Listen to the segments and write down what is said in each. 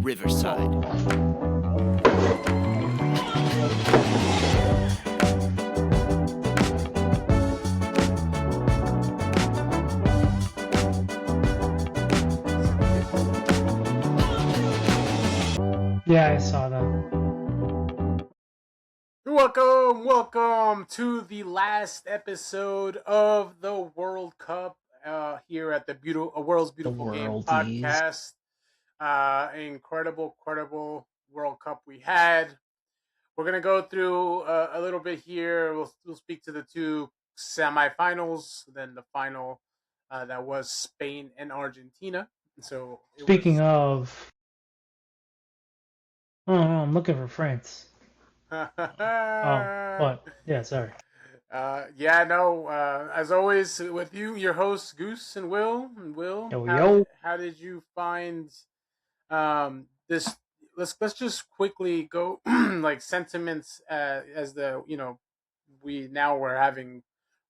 Riverside. Yeah, I saw that. Welcome to the last episode of the World Cup here at the World's The Beautiful Game worldies. podcast. Incredible World Cup we had. We're gonna go through a little bit here. We'll speak to the two semifinals, then the final that was Spain and Argentina. So it Speaking was. of, oh, I'm looking for France. Oh, what? Yeah, sorry. Yeah, no. As always, with you, your hosts Goose and Will. And Will, Yo, how yo. how did you find this? Let's just quickly go like sentiments as we now we're having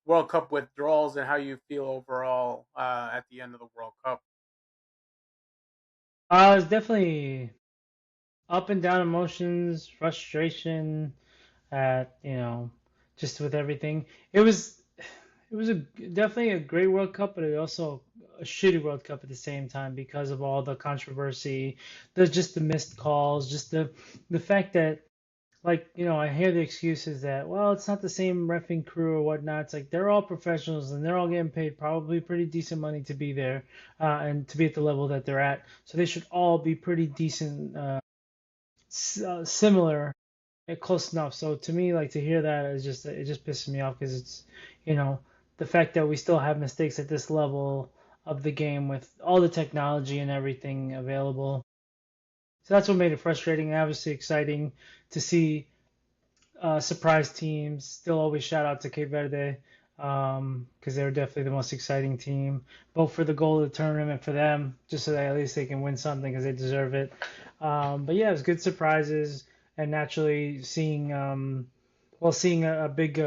World Cup withdrawals and how you feel overall at the end of the World Cup. It's definitely up and down emotions, frustration at, just with everything. It was definitely a great World Cup, but it also a shitty World Cup at the same time because of all the controversy. There's just the missed calls, just the fact that, like, I hear the excuses that, well, it's not the same reffing crew or whatnot. It's like they're all professionals and they're all getting paid probably pretty decent money to be there, and to be at the level that they're at. So they should all be pretty decent, similar, close enough. So to me, like, to hear that is just, it just pisses me off because it's, you know, the fact that we still have mistakes at this level of the game with all the technology and everything available. So that's what made it frustrating and obviously exciting to see surprise teams. Still always shout out to Cape Verde, because they're definitely the most exciting team. Vote for the goal of the tournament for them, just so that at least they can win something because they deserve it. But yeah, it was good surprises, and naturally seeing a big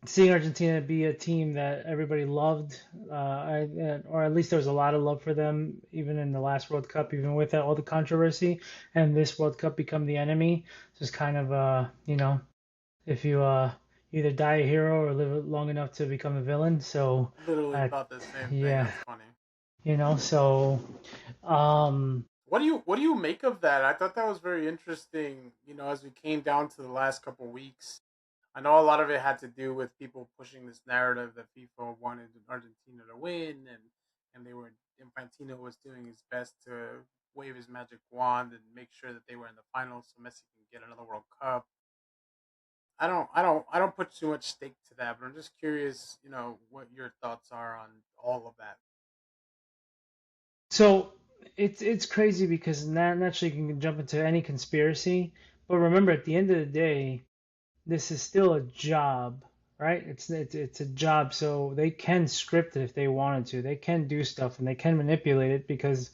seeing Argentina be a team that everybody loved, or at least there was a lot of love for them, even in the last World Cup, even with all the controversy, and this World Cup become the enemy. Just kind of, if you either die a hero or live long enough to become a villain. So, Literally uh, thought the same thing. yeah, That's funny. so, um, What do you make of that? I thought that was very interesting. As we came down to the last couple weeks, I know a lot of it had to do with people pushing this narrative that FIFA wanted Argentina to win, and Infantino was doing his best to wave his magic wand and make sure that they were in the finals so Messi can get another World Cup. I don't put too much stake to that, but I'm just curious, what your thoughts are on all of that. so it's crazy because naturally you can jump into any conspiracy, but remember at the end of the day, this is still a job, right? It's a job, so they can script it if they wanted to. They can do stuff and they can manipulate it because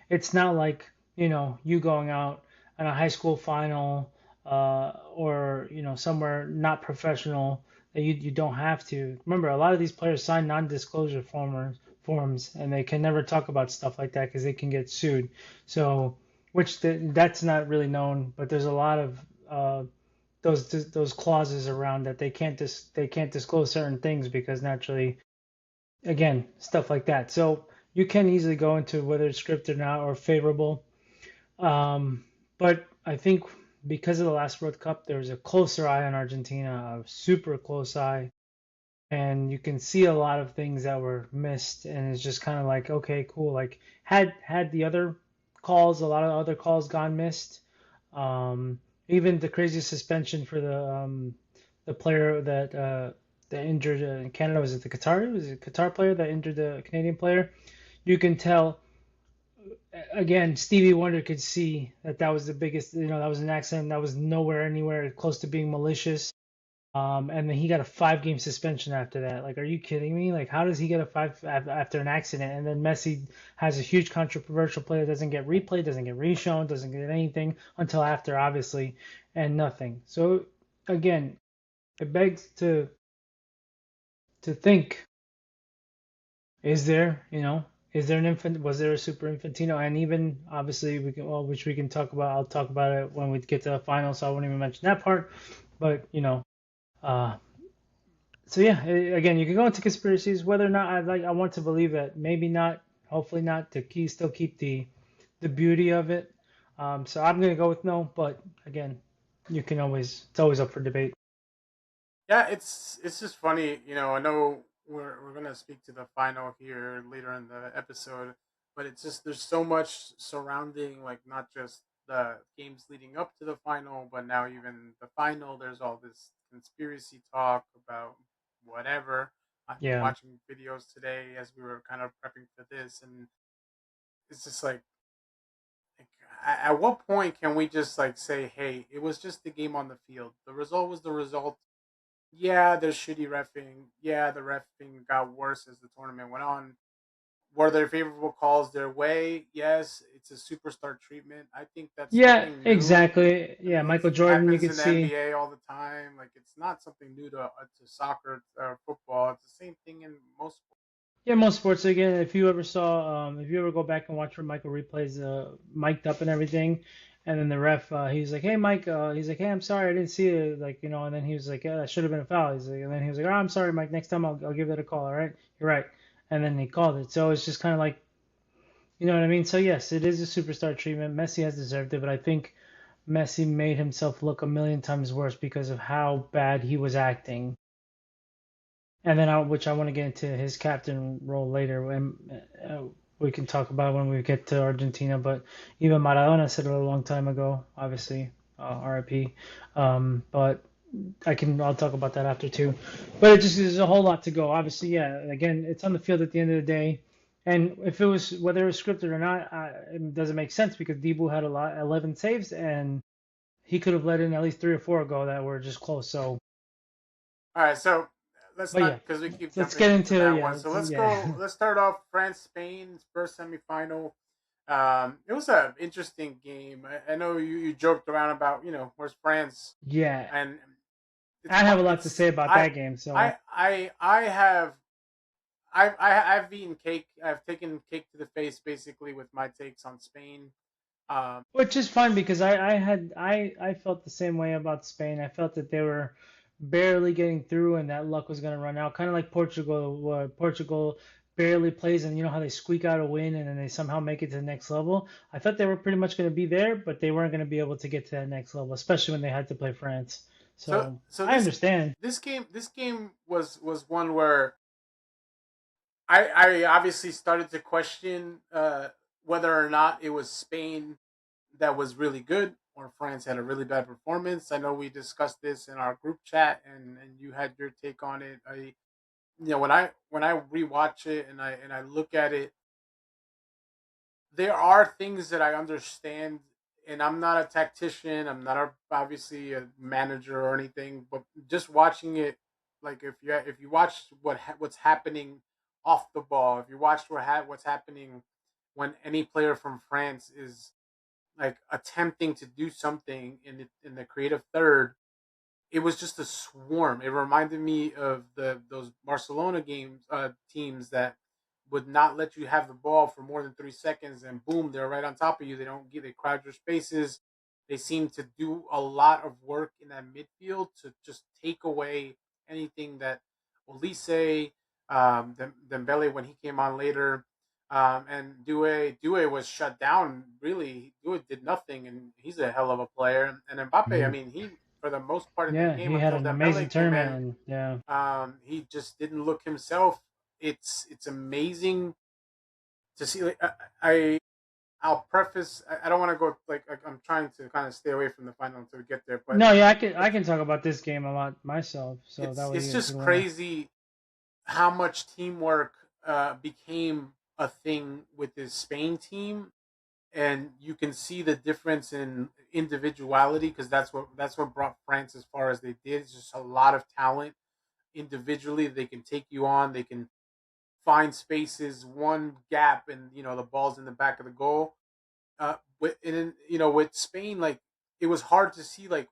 it's not like, you going out on a high school final, or somewhere not professional that you don't have to. Remember, a lot of these players sign non-disclosure forms, and they can never talk about stuff like that because they can get sued. So, that's not really known, but there's a lot of those clauses around that they can't disclose certain things because naturally, again, stuff like that. So you can easily go into whether it's scripted or not or favorable. But I think because of the last World Cup, there was a closer eye on Argentina, a super close eye, and you can see a lot of things that were missed, and it's just kind of like, okay, cool. Like had the other calls, a lot of other calls gone missed. Even the crazy suspension for the player that injured in Canada, was it the Qatar? Was it Qatar player that injured the Canadian player? You can tell again, Stevie Wonder could see that that was the biggest, that was an accident that was nowhere anywhere close to being malicious. And then he got a 5 game suspension after that. Like, are you kidding me? Like, how does he get a after an accident? And then Messi has a huge controversial play that doesn't get replayed, doesn't get reshown, doesn't get anything until after, obviously, and nothing. So again, it begs to think: is there, Is there an infant? Was there a Super Infantino? And even obviously we can, well, which we can talk about. I'll talk about it when we get to the final, so I won't even mention that part. But uh, so yeah, again, you can go into conspiracies. Whether or not I want to believe that maybe not, hopefully not. To still keep the beauty of it. So I'm gonna go with no. But again, you can always it's always up for debate. Yeah, it's just funny. I know we're gonna speak to the final here later in the episode, but it's just there's so much surrounding, like, not just the games leading up to the final, but now even the final. There's all this conspiracy talk about whatever. I've been Yeah. watching videos today as we were kind of prepping for this, and it's just like, at what point can we just like say, hey, it was just the game on the field. The result was the result. Yeah, there's shitty refing. Yeah, the refing got worse as the tournament went on. Were there favorable calls their way? Yes, it's a superstar treatment. I think that's Yeah, nothing new. exactly. I Yeah, mean, Michael it Jordan, you happens could in the see. NBA all the time. Like, it's not something new to soccer or football. It's the same thing in most sports. Yeah, most sports again. If you ever saw, if you ever go back and watch where Michael replays, mic'd up and everything, and then the ref, he's like, "Hey, Mike," he's like, "Hey, I'm sorry, I didn't see it," like and then he was like, "Yeah, that should have been a foul." He's like, and then he was like, "Oh, I'm sorry, Mike. Next time I'll give it a call. All right, you're right." And then he called it. So it's just kind of like, you know what I mean? So yes, it is a superstar treatment. Messi has deserved it, but I think Messi made himself look a million times worse because of how bad he was acting. And then which I want to get into his captain role later when we can talk about when we get to Argentina. But even Maradona said it a long time ago, obviously, RIP. But I'll talk about that after too. But it just there's a whole lot to go. Obviously, yeah. Again, it's on the field at the end of the day. And if it was whether it was scripted or not, it doesn't make sense because Debu had 11 saves and he could have let in at least three or four go that were just close. So, All right, so let's but not yeah, because we keep let's jumping get into into that yeah, one. So let's yeah. go. Let's start off France Spain's first semifinal. It was an interesting game. I know you joked around about where's France, Yeah, and it's I have a lot to it's say about that game. So, I have I've eaten cake. I've taken cake to the face basically with my takes on Spain. which is fun because I felt the same way about Spain. I felt that they were barely getting through and that luck was going to run out. Kind of like Portugal, where Portugal barely plays and you know how they squeak out a win and then they somehow make it to the next level. I thought they were pretty much going to be there, but they weren't going to be able to get to that next level, especially when they had to play France. So So so I this understand. this game was one where I obviously started to question whether or not it was Spain that was really good or France had a really bad performance. I know we discussed this in our group chat, and you had your take on it. When I rewatch it and I look at it, there are things that I understand, and I'm not a tactician. I'm not obviously a manager or anything, but just watching it, like if you watch what's happening off the ball, if you watch what's happening when any player from France is like attempting to do something in the creative third, it was just a swarm. It reminded me of those Barcelona games teams that would not let you have the ball for more than 3 seconds, and boom, they're right on top of you. They crowd your spaces. They seem to do a lot of work in that midfield to just take away anything that Olise, Dembele when he came on later, and Due was shut down. Really, Due did nothing, and he's a hell of a player. And Mbappe, I Mhm. mean, he for the most part in the Yeah, game he had until an amazing Dembele came tournament in, and yeah. he just didn't look himself. It's amazing to see. Like, I'll preface. I don't want to go like I'm trying to kind of stay away from the final until we get there, but No, yeah, I can I it's can talk about this game a lot myself, so that it's way it's you guys just can learn. crazy how much teamwork became a thing with this Spain team, and you can see the difference in individuality because that's what brought France as far as they did. It's just a lot of talent individually. They can take you on. They can find spaces, one gap, and the ball's in the back of the goal. With Spain, like it was hard to see like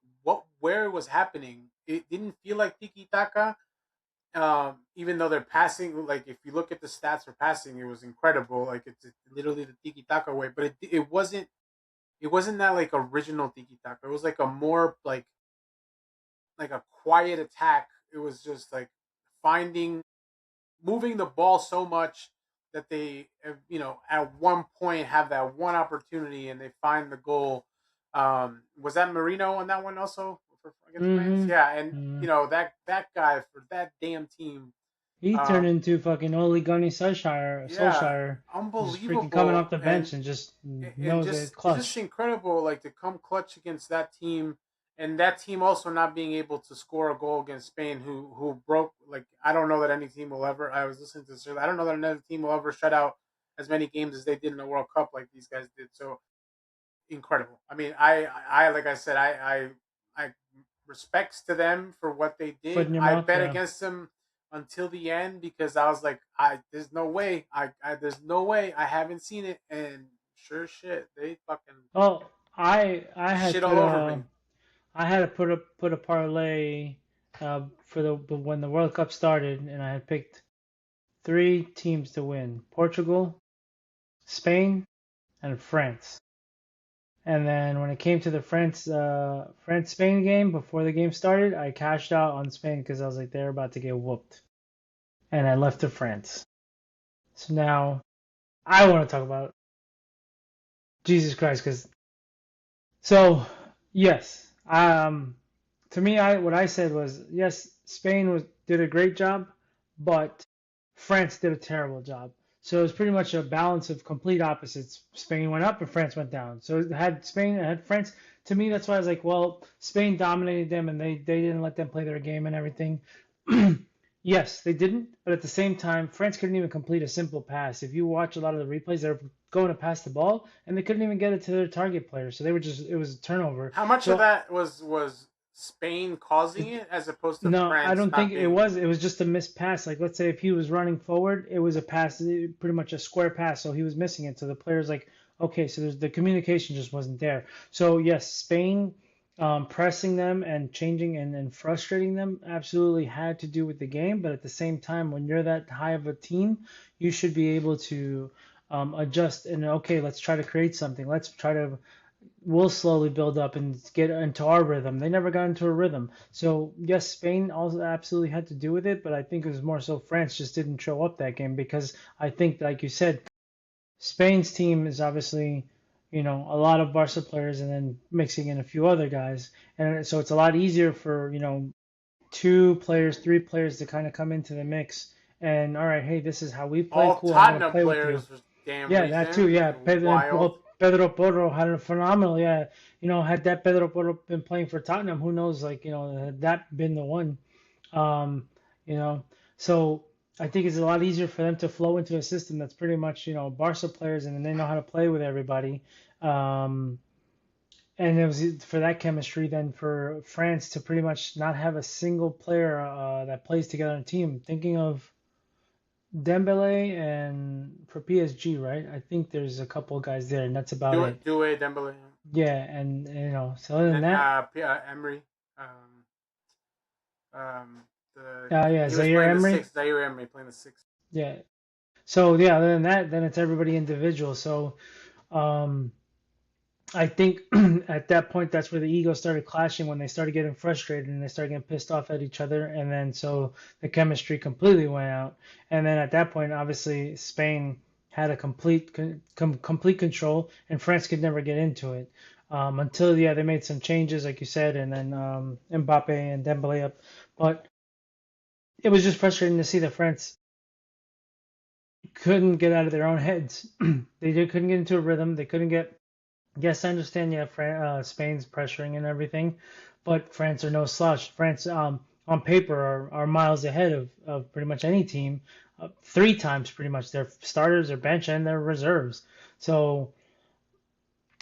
where it was happening. It didn't feel like tiki taka, Even though they're passing, like if you look at the stats for passing, it was incredible. Like it's literally the tiki taka way, but it wasn't that like original tiki taka. It was like a more like a quiet attack. It was just like finding moving the ball so much that they at one point have that one opportunity and they find the goal. Was that Marino on that one also against France? Mm-hmm. Yeah, and Mm. that guy for that damn team. He turned Um, into fucking Ole Gunny Solskjaer, yeah, Solskjaer, just freaking coming off unbelievable, the bench and just and knows it just clutch. incredible, like to come clutch against that team, and that team also not being able to score a goal against Spain, who broke like I don't know that any team will ever. I was listening to this earlier. I don't know that another team will ever shut out as many games as they did in the World Cup like these guys did. So incredible. I mean, I like I said, I respects to them for what they Foot did. in your I mouth, bet yeah. against them until the end because I was like, there's no way. There's no way. I haven't seen it, and sure shit, they fucking Oh, I had shit all put over me. a I had to put a parlay for the when the World Cup started, and I had picked three teams to win: Portugal, Spain, and France. And then when it came to the France Spain game before the game started, I cashed out on Spain because I was like they're about to get whooped, and I left to France. So now I want to talk about Jesus Christ because so yes, to me I what I said was yes, Spain was did a great job, but France did a terrible job. So it was pretty much a balance of complete opposites. Spain went up and France went down. So it had Spain, it had France. To me, that's why I was like, well, Spain dominated them and they didn't let them play their game and everything. Yes, they didn't, but at the same time, France couldn't even complete a simple pass. If you watch a lot of the replays, they're going to pass the ball and they couldn't even get it to their target player. So they were just, it was a turnover. How much of So that was Spain causing it as opposed to no, I France don't think not it being? was. It was just a missed pass. Like, let's say if he was running forward, it was a pass, pretty much a square pass, so he was missing it. So the player's like, okay, so there's the communication just wasn't there. So yes, Spain pressing them and changing and frustrating them absolutely had to do with the game. But at the same time, when you're that high of a team, you should be able to adjust and okay, let's try to create something. Let's try to we'll slowly build up and get into our rhythm. They never got into a rhythm. So yes, Spain also absolutely had to do with it, but I think it was more so France just didn't show up that game because I think, like you said, Spain's team is obviously, a lot of Barca players and then mixing in a few other guys. And so it's a lot easier for, two players, three players to kind of come into the mix and all right, hey, this is how we play. All Cool, I'm gonna Tottenham play with you. players for damn Yeah, that too. reason. Yeah, Wild. Pedro Porro had a phenomenal. Yeah, had that Pedro Porro been playing for Tottenham, who knows? Like, had that been the one. Um, you know, so I think it's a lot easier for them to flow into a system that's pretty much, Barca players, and then they know how to play with everybody. Um, and it was for that chemistry, then for France to pretty much not have a single player that plays together on a team. Thinking of Dembele and for PSG, right? I think there's a couple of guys there, and that's about it. Do it, Dembele, Yeah, and so other and than then that, Emery. Um, the yeah, he was Zaire playing the Emery. six. Zaire Emery playing the six. Yeah. So yeah, other than that, then it's everybody individual. So um, I think at that point, that's where the egos started clashing when they started getting frustrated and they started getting pissed off at each other, and then so the chemistry completely went out. And then at that point, obviously, Spain had a complete control, and France could never get into it until yeah they made some changes, like you said, and then Mbappe and Dembele up. But it was just frustrating to see that France couldn't get out of their own heads. Couldn't get into a rhythm. They couldn't get. Yes, I understand. Yeah, Spain's pressuring and everything, but France are no slouch. France, on paper, are miles ahead of pretty much any team, three times pretty much their starters, their bench, and their reserves. So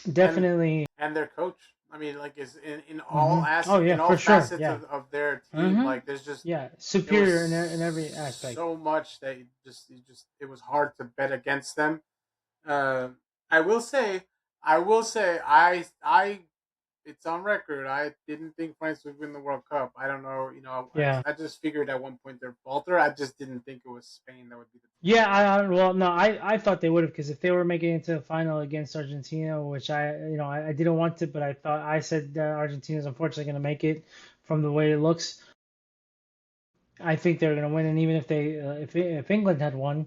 and definitely, and their coach. I mean, like is in all oh yeah, in all for sure. facets Yeah. of their team. hmm Like there's just Yeah, there was superior in every aspect. so much that it was hard to bet against them. Uh, I will say, I it's on record. I didn't think France would win the World Cup. I don't know. Yeah. I just figured at one point they'd falter. I just didn't think it was Spain that would be the team. Yeah, well, no, I thought they would have because if they were making it to the final against Argentina, which I didn't want to, but I said that Argentina's unfortunately going to make it from the way it looks. I think they're going to win, and even if if England had won,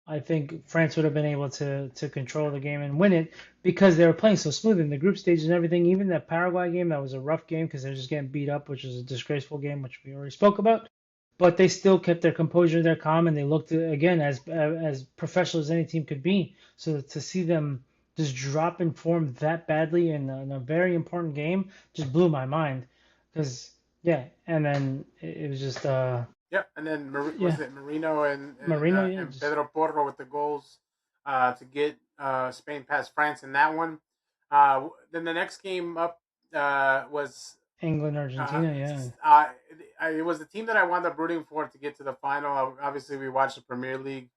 I think France would have been able to control the game and win it because they were playing so smooth in the group stage and everything. Even that Paraguay game, that was a rough game because they're just getting beat up, which was a disgraceful game, which we already spoke about. But they still kept their composure, their calm, and they looked again as professional as any team could be. So to see them just drop in form that badly in a very important game just blew my mind. Because yeah, and then it was just Yeah, and then was yeah, it Marino Marino, yeah, and just Pedro Porro with the goals to get Spain past France in that one. Then the next game up was England, Argentina, yeah. it was the team that I wound up rooting for to get to the final. Obviously, we watched the Premier League,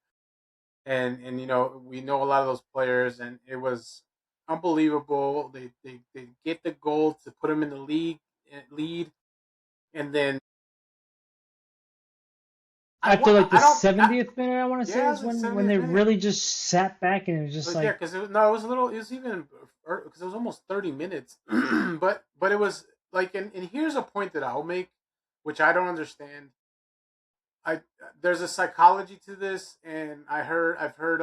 and we know a lot of those players, and it was unbelievable. They get the goal to put them in the lead, and then After like the I don't 70th minute, I want to say yeah, it is was like when they 70th minute. really just sat back and it was just But yeah, like because no, it was a little. It was even because it was almost 30 minutes. But it was like, and here's a point that I'll make, which I don't understand. I There's a psychology to this, and I've heard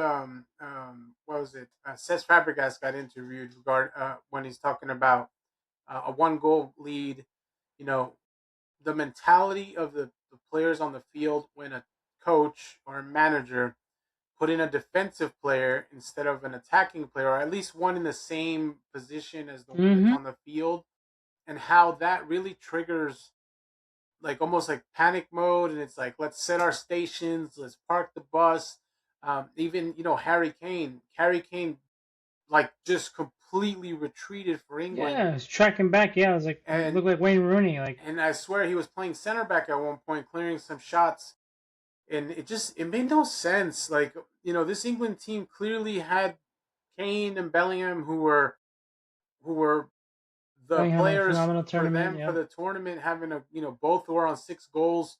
what was it? Cesc Fabregas got interviewed when he's talking about a one goal lead. You know, the mentality of the players on the field when a coach or a manager put in a defensive player instead of an attacking player, or at least one in the same position as the one that's mm-hmm. on the field, and how that really triggers like almost like panic mode. And it's like, let's set our stations, let's park the bus. Even Harry Kane, like just completely retreated for England, Yeah, I was tracking back. Yeah, I was like and looked like Wayne Rooney. Like I swear he was playing center back at one point, clearing some shots, and it made no sense. Like, this England team clearly had Kane and Bellingham, who were the Bellingham had a players phenomenal for tournament. them for Yep. the tournament, having both were on 6 goals.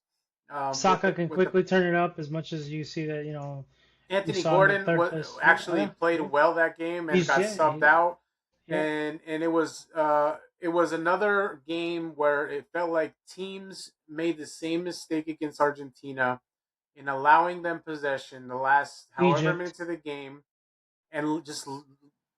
Saka can With the quickly turn it up as much as you see that you Anthony saw him at Gordon third place. Yeah, actually yeah, played yeah. well that game and He's got yeah, subbed out, yep. and it was another game where it felt like teams made the same mistake against Argentina in allowing them possession the last however Egypt, minutes of the game, and just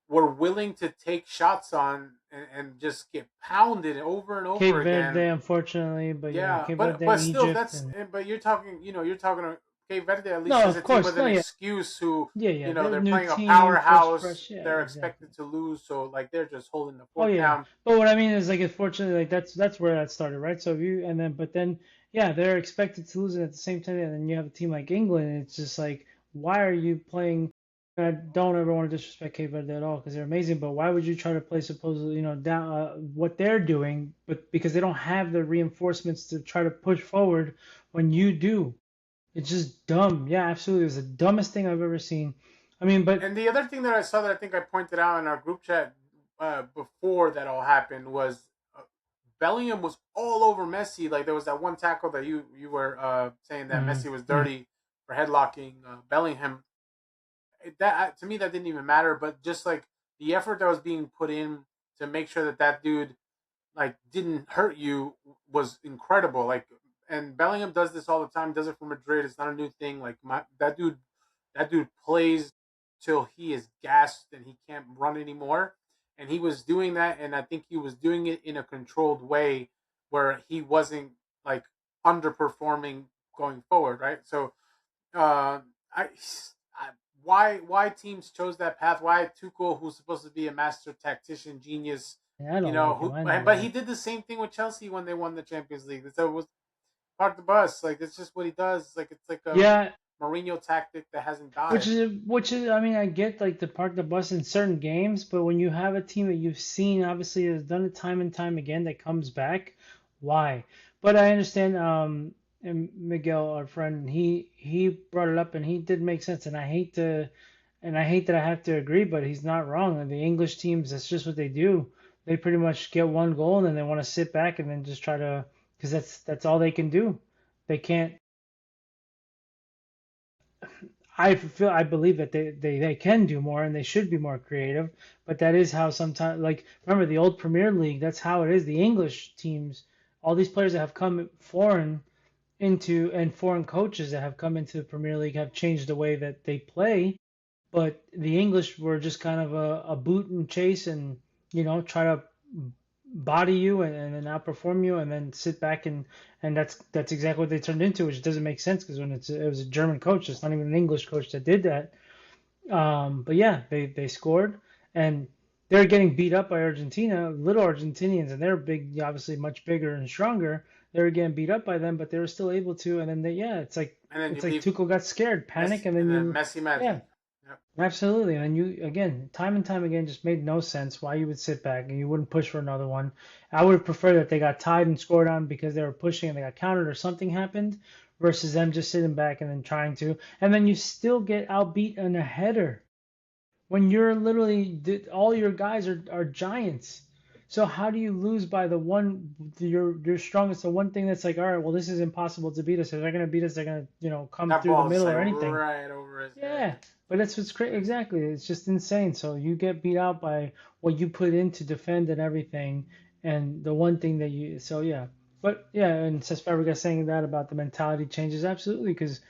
were willing to take shots on and just get pounded over and Cape over again. Verde, unfortunately, but yeah, Yeah, Cape but Verde, still, Egypt, and but you're talking. Cape Verde at least no, is of a team course, with no, an yeah, excuse. Who yeah, yeah. They're they're new playing a team, powerhouse. fresh. Yeah, They're exactly. expected to lose, so like they're just holding the Oh fort yeah, down. but what I mean is like unfortunately like that's where that started, right? So if you and then but then yeah, they're expected to lose it at the same time, and then you have a team like England, and it's just like why are you playing? I don't ever want to disrespect Cape Verde at all because they're amazing, but why would you try to play supposedly down what they're doing, but because they don't have the reinforcements to try to push forward when you do? It's just dumb. Yeah, absolutely. It's the dumbest thing I've ever seen. I mean, but And the other thing that I saw that I think I pointed out in our group chat before that all happened was Bellingham was all over Messi. Like there was that one tackle that you were saying that mm, Messi was mm. dirty for headlocking Bellingham. To me that didn't even matter, but just like the effort that was being put in to make sure that that dude like didn't hurt you was incredible. Like, and Bellingham does this all the time. Does it for Madrid. It's not a new thing. Like that dude plays till he is gassed and he can't run anymore. And he was doing that, and I think he was doing it in a controlled way where he wasn't like underperforming going forward, right? So, uh, I, I why teams chose that path? Why Tuchel, who's supposed to be a master tactician, genius, Yeah, I don't like him. I know but he that. did the same thing with Chelsea when they won the Champions League. So it was park the bus. Like it's just what he does. Like it's like a Yeah, Mourinho tactic that hasn't which died. is which is I mean I get like to park the bus in certain games, but when you have a team that you've seen obviously has done it time and time again that comes back, why? But I understand and Miguel, our friend, he brought it up and he did make sense and I hate that I have to agree, but he's not wrong. The English teams, that's just what they do. they pretty much get one goal and then they want to sit back and then just try to, because that's all they can do. They can't. I believe that they can do more and they should be more creative, but that is how sometimes, like, remember the old Premier League, that's how it is. The English teams, all these players that have come foreign into, and foreign coaches that have come into the Premier League have changed the way that they play, but the English were just kind of a boot and chase and, try to body you and then outperform you and then sit back and that's exactly what they turned into, which doesn't make sense because when it was a German coach, it's not even an English coach that did that. But yeah, they scored and they're getting beat up by Argentina, little Argentinians, and they're big, obviously much bigger and stronger. They were getting beat up by them, but they were still able to. And then yeah, And then you it's like leave Tuchel got scared, panic, and then and then you, Messi yeah, magic. Yep. absolutely. And you, again, time and time again, just made no sense why you would sit back and you wouldn't push for another one. I would prefer that they got tied and scored on because they were pushing and they got countered or something happened versus them just sitting back and then trying to. And then you still get outbeat in a header when you're literally, all your guys are giants. So how do you lose by the one, your strongest, the one thing that's like, all right, well, this is impossible to beat us. If they're going to beat us, they're going to, come That through the ball is middle like or anything. right over his head. Yeah, but that's what's great. Crazy. Exactly. It's just insane. So you get beat out by what you put in to defend and everything, and the one thing that you. So yeah, but yeah, and Cesc Fabregas saying that about the mentality changes absolutely because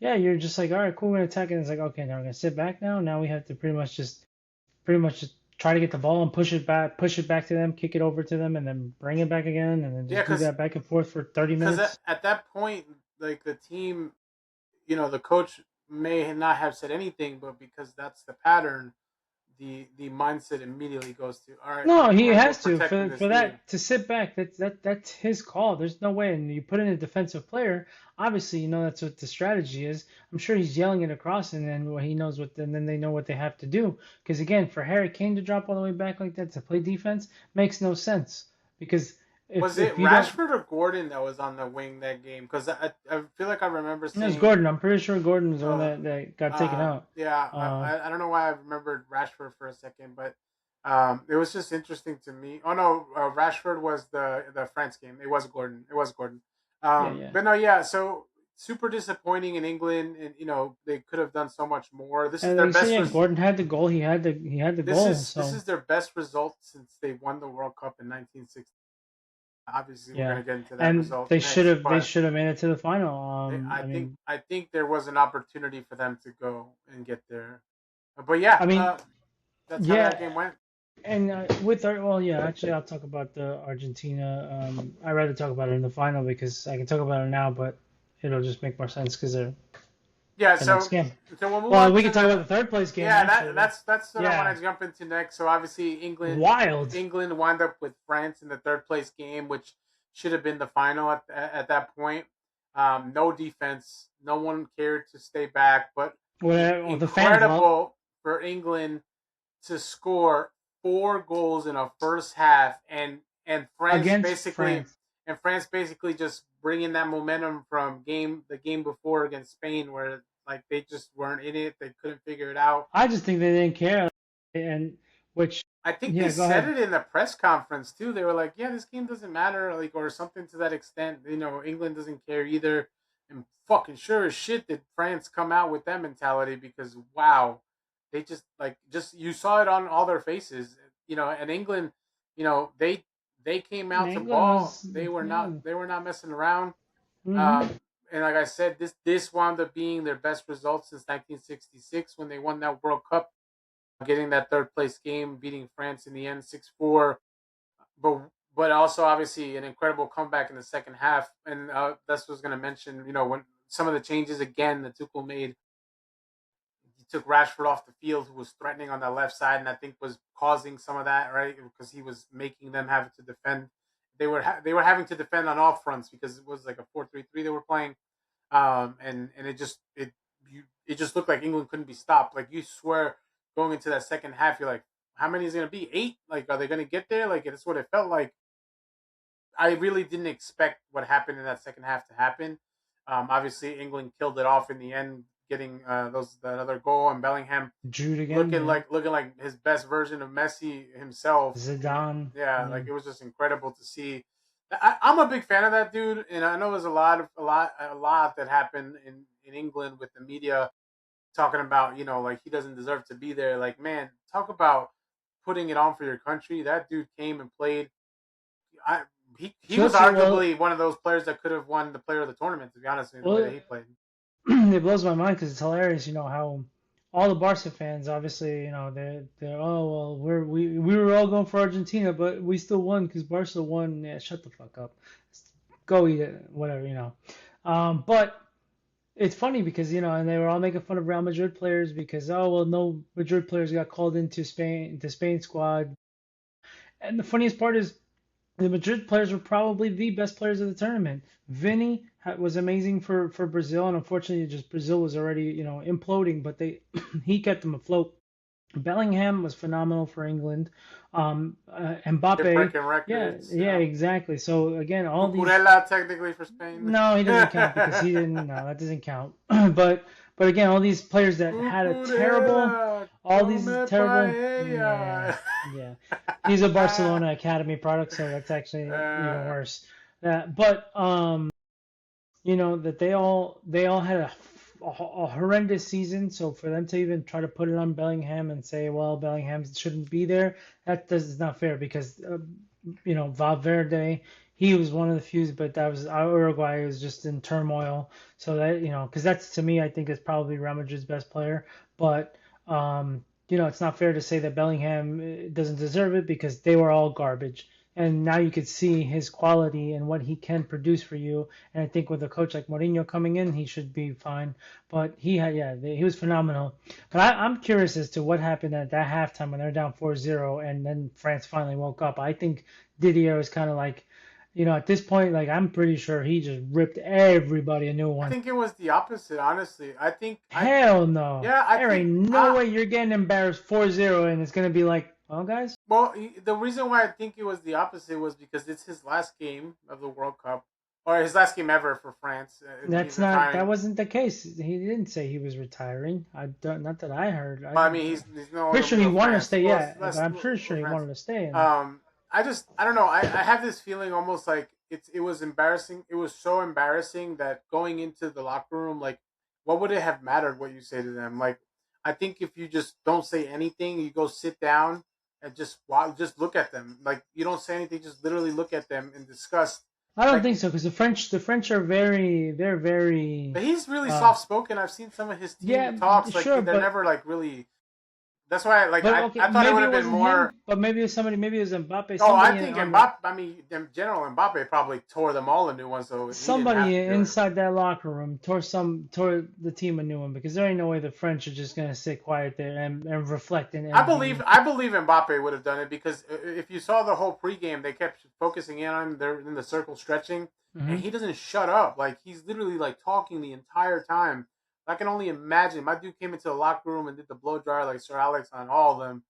yeah, you're just like, all right, cool, we're gonna attack, and it's like, okay, now we're gonna sit back now. Now we have to pretty much just try to get the ball and push it back to them, kick it over to them, and then bring it back again, and then Yeah, just do that back and forth for 30 because minutes. at that point, like the team, the coach may not have said anything, but because that's the pattern, the mindset immediately goes to, all right, No, he we're has to protecting this for lead. that to sit back. That's his call. There's no way. And you put in a defensive player. Obviously, that's what the strategy is. I'm sure he's yelling it across, and then he knows what. And then they know what they have to do. Because again, for Harry Kane to drop all the way back like that to play defense makes no sense. Because Was if it you don't, Rashford or Gordon that was on the wing that game? Because I feel like I remember it was seeing. Gordon. I'm pretty sure Gordon was the one Uh, that got taken out. yeah, Uh, I don't know why I remembered Rashford for a second, but it was just interesting to me. Oh no, Rashford was the France game. It was Gordon. It was Gordon. yeah, yeah. But no, yeah. So super disappointing in England, and they could have done so much more. This is And their like you say, best. yeah, Gordon had the goal. He had the goal. This So is their best result since they won the World Cup in 1960. Obviously, we're yeah, gonna get into that and result they should next, have they but should have made it to the final. I I think mean, there was an opportunity for them to go and get there. But yeah, I mean, that's how that yeah, game went. and with our well, yeah, actually, I'll talk about the Argentina. I'd rather talk about it in the final because I can talk about it now, but it'll just make more sense because they're Yeah, the next game. so we'll move Well, on we to can talk about the the third place game yeah actually. that's what I Yeah, want to jump into next. So obviously wild. England wound up with France in the third place game, which should have been the final at that point. No defense, no one cared to stay back, but Well, the fans love incredible for England to score 4 goals in a first half, and against France. France basically just bringing that momentum from the game before against Spain, where like they just weren't in it, they couldn't figure it out. I just think they didn't care, and which, I think they yeah, go said ahead. it in the press conference too. They were like, "Yeah, this game doesn't matter," like or something to that extent. England doesn't care either. And fucking sure as shit did France come out with that mentality because wow, they just you saw it on all their faces. And England, they came And out to England ball. was, Not yeah. they were not messing around. Hmm. And like I said, this wound up being their best result since 1966 when they won that World Cup, getting that third place game, beating France in the end 6-4. But also obviously an incredible comeback in the second half. And that's what I was going to mention. When some of the changes again that Tuchel made, he took Rashford off the field, who was threatening on the left side, and I think was causing some of that, right? Because he was making them have to defend. They were having to defend on all fronts because it was like a 4-3-3 they were playing, and it just looked like England couldn't be stopped. Like you swear, going into that second half, you're like, how many is it gonna be? 8? Like, are they gonna get there? Like, that's what it felt like. I really didn't expect what happened in that second half to happen. Obviously, England killed it off in the end, getting that other goal, and Bellingham Jude again, looking yeah. like his best version of Messi himself. And Zidane, yeah, yeah. like it was just incredible to see. I'm a big fan of that dude, and I know there's a lot that happened in England with the media talking about, like he doesn't deserve to be there. Like, man, talk about putting it on for your country. That dude came and played. I he was Well, arguably one of those players that could have won the player of the tournament. To be honest with you, the way that well, he played. it blows my mind because it's hilarious. You know how all the Barca fans, obviously, they're oh well, we were all going for Argentina, but we still won because Barca won. Yeah, shut the fuck up. Go eat it, whatever. But it's funny because and they were all making fun of Real Madrid players because oh well, no Madrid players got called into Spain squad. And the funniest part is the Madrid players were probably the best players of the tournament. Vinny was amazing for Brazil, and unfortunately, just Brazil was already imploding, but they he kept them afloat. Bellingham was phenomenal for England. They're Mbappe, breaking yeah, records. yeah, exactly. So again, all these Cucurella technically for Spain. no, he doesn't count because he didn't. No, that doesn't count. But again, all these players that had a terrible, Cucurella, all these come terrible, yeah, paella. yeah. He's a Barcelona Academy product, so that's actually even uh, worse. But that they all had a horrendous season. So for them to even try to put it on Bellingham and say, well, Bellingham shouldn't be there, is not fair because Valverde, he was one of the few, but that was Uruguay was just in turmoil. So that because that's to me, I think is probably Real Madrid's best player, but it's not fair to say that Bellingham doesn't deserve it because they were all garbage. And now you could see his quality and what he can produce for you. And I think with a coach like Mourinho coming in, he should be fine. But he was phenomenal. But I'm curious as to what happened at that halftime when they're down 4-0 and then France finally woke up. I think Didier was kind of like, at this point, like I'm pretty sure he just ripped everybody a new I one. think it was the opposite, honestly. Hell no. Yeah, I There think, ain't no way you're getting embarrassed 4-0 and it's going to be like, well, guys. well, the reason why I think it was the opposite was because it's his last game of the World Cup, or his last game ever for France. He's That retiring. wasn't the case. He didn't say he was retiring. Not that I heard. Well, I mean, he's no Pretty longer sure he with wanted to France. stay, Well, yeah, but less I'm pretty sure with he France. wanted to stay. And I don't know. I have this feeling almost like it was embarrassing. It was so embarrassing that going into the locker room, like, what would it have mattered what you say to them? Like, I think if you just don't say anything, you go sit down and just look at them. Like, you don't say anything, just literally look at them and discuss. I don't Like, think so because the French are they're very, but he's really uh, soft spoken. I've seen some of his team yeah, talks. Like, sure, they're never like really. That's why, like, but okay, I thought it would maybe it have been wasn't more. him, but maybe it was somebody, maybe it was Mbappe, Oh, I somebody think on the Mbappe. I mean, in general, Mbappe probably tore them all a new one, so he didn't have somebody to do it. inside that locker room tore the team a new one because there ain't no way the French are just gonna sit quiet there and reflect and envy. I believe Mbappe would have done it because if you saw the whole pregame, they kept focusing in on him. They're in the circle stretching, and Hmm. he doesn't shut up. Like he's literally like talking the entire time. I can only imagine. My dude came into the locker room and did the blow dryer like Sir Alex on all of them.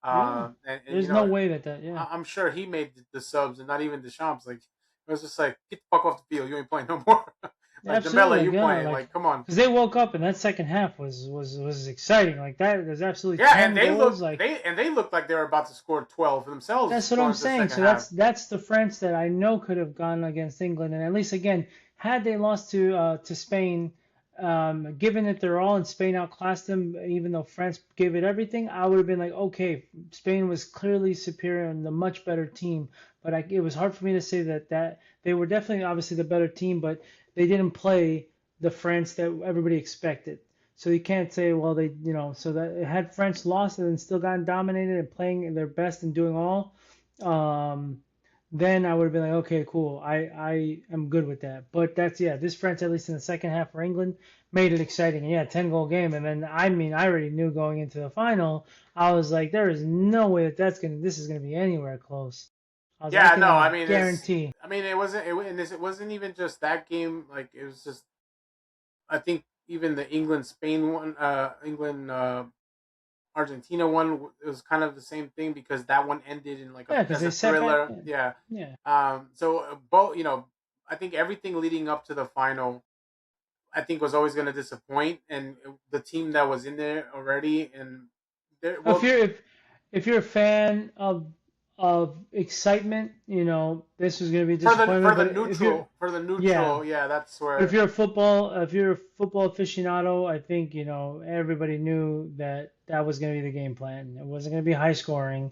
Yeah, And there's no way that yeah. I'm sure he made the subs and not even Deschamps. Like it was just like get the fuck off the field. You ain't playing no more. Like Absolutely, Dembele, like you yeah, playing? like Like come on. because they woke up and that second half was exciting. Like that, there's absolutely Yeah, and 10 goals. Like they looked like they were about to score 12 themselves that's what going I'm into the saying. second So half. that's the France that I know could have gone against England, and at least again, had they lost to Spain, given that they're all in Spain outclassed them, even though France gave it everything, I would have been like, okay, Spain was clearly superior and the much better team. But it was hard for me to say that they were definitely obviously the better team, but they didn't play the France that everybody expected. So you can't say, well, so that had France lost and still gotten dominated and playing their best and doing all, um, then I would have been like, okay, cool. I am good with that. But yeah, this France, at least in the second half for England, made it exciting. And yeah, 10-goal game. And then, I mean, I already knew going into the final, I was like, there is no way this is going to be anywhere close. I was like, I Yeah, can no, I almost mean guarantee. it wasn't even just that game. Like it was just I think even the England Spain one, England Argentina one, it was kind of the same thing because that one ended in like Yeah, because as they a set back. thriller. Yeah. Yeah. Yeah. So both I think everything leading up to the final I think was always going to disappoint, and the team that was in there already, and If well, you're if you're a fan of excitement, this was going to be disappointment. But if you're, for the yeah, neutral, yeah, that's but where. if you're a football aficionado, I think everybody knew that that was going to be the game plan. It wasn't going to be high scoring.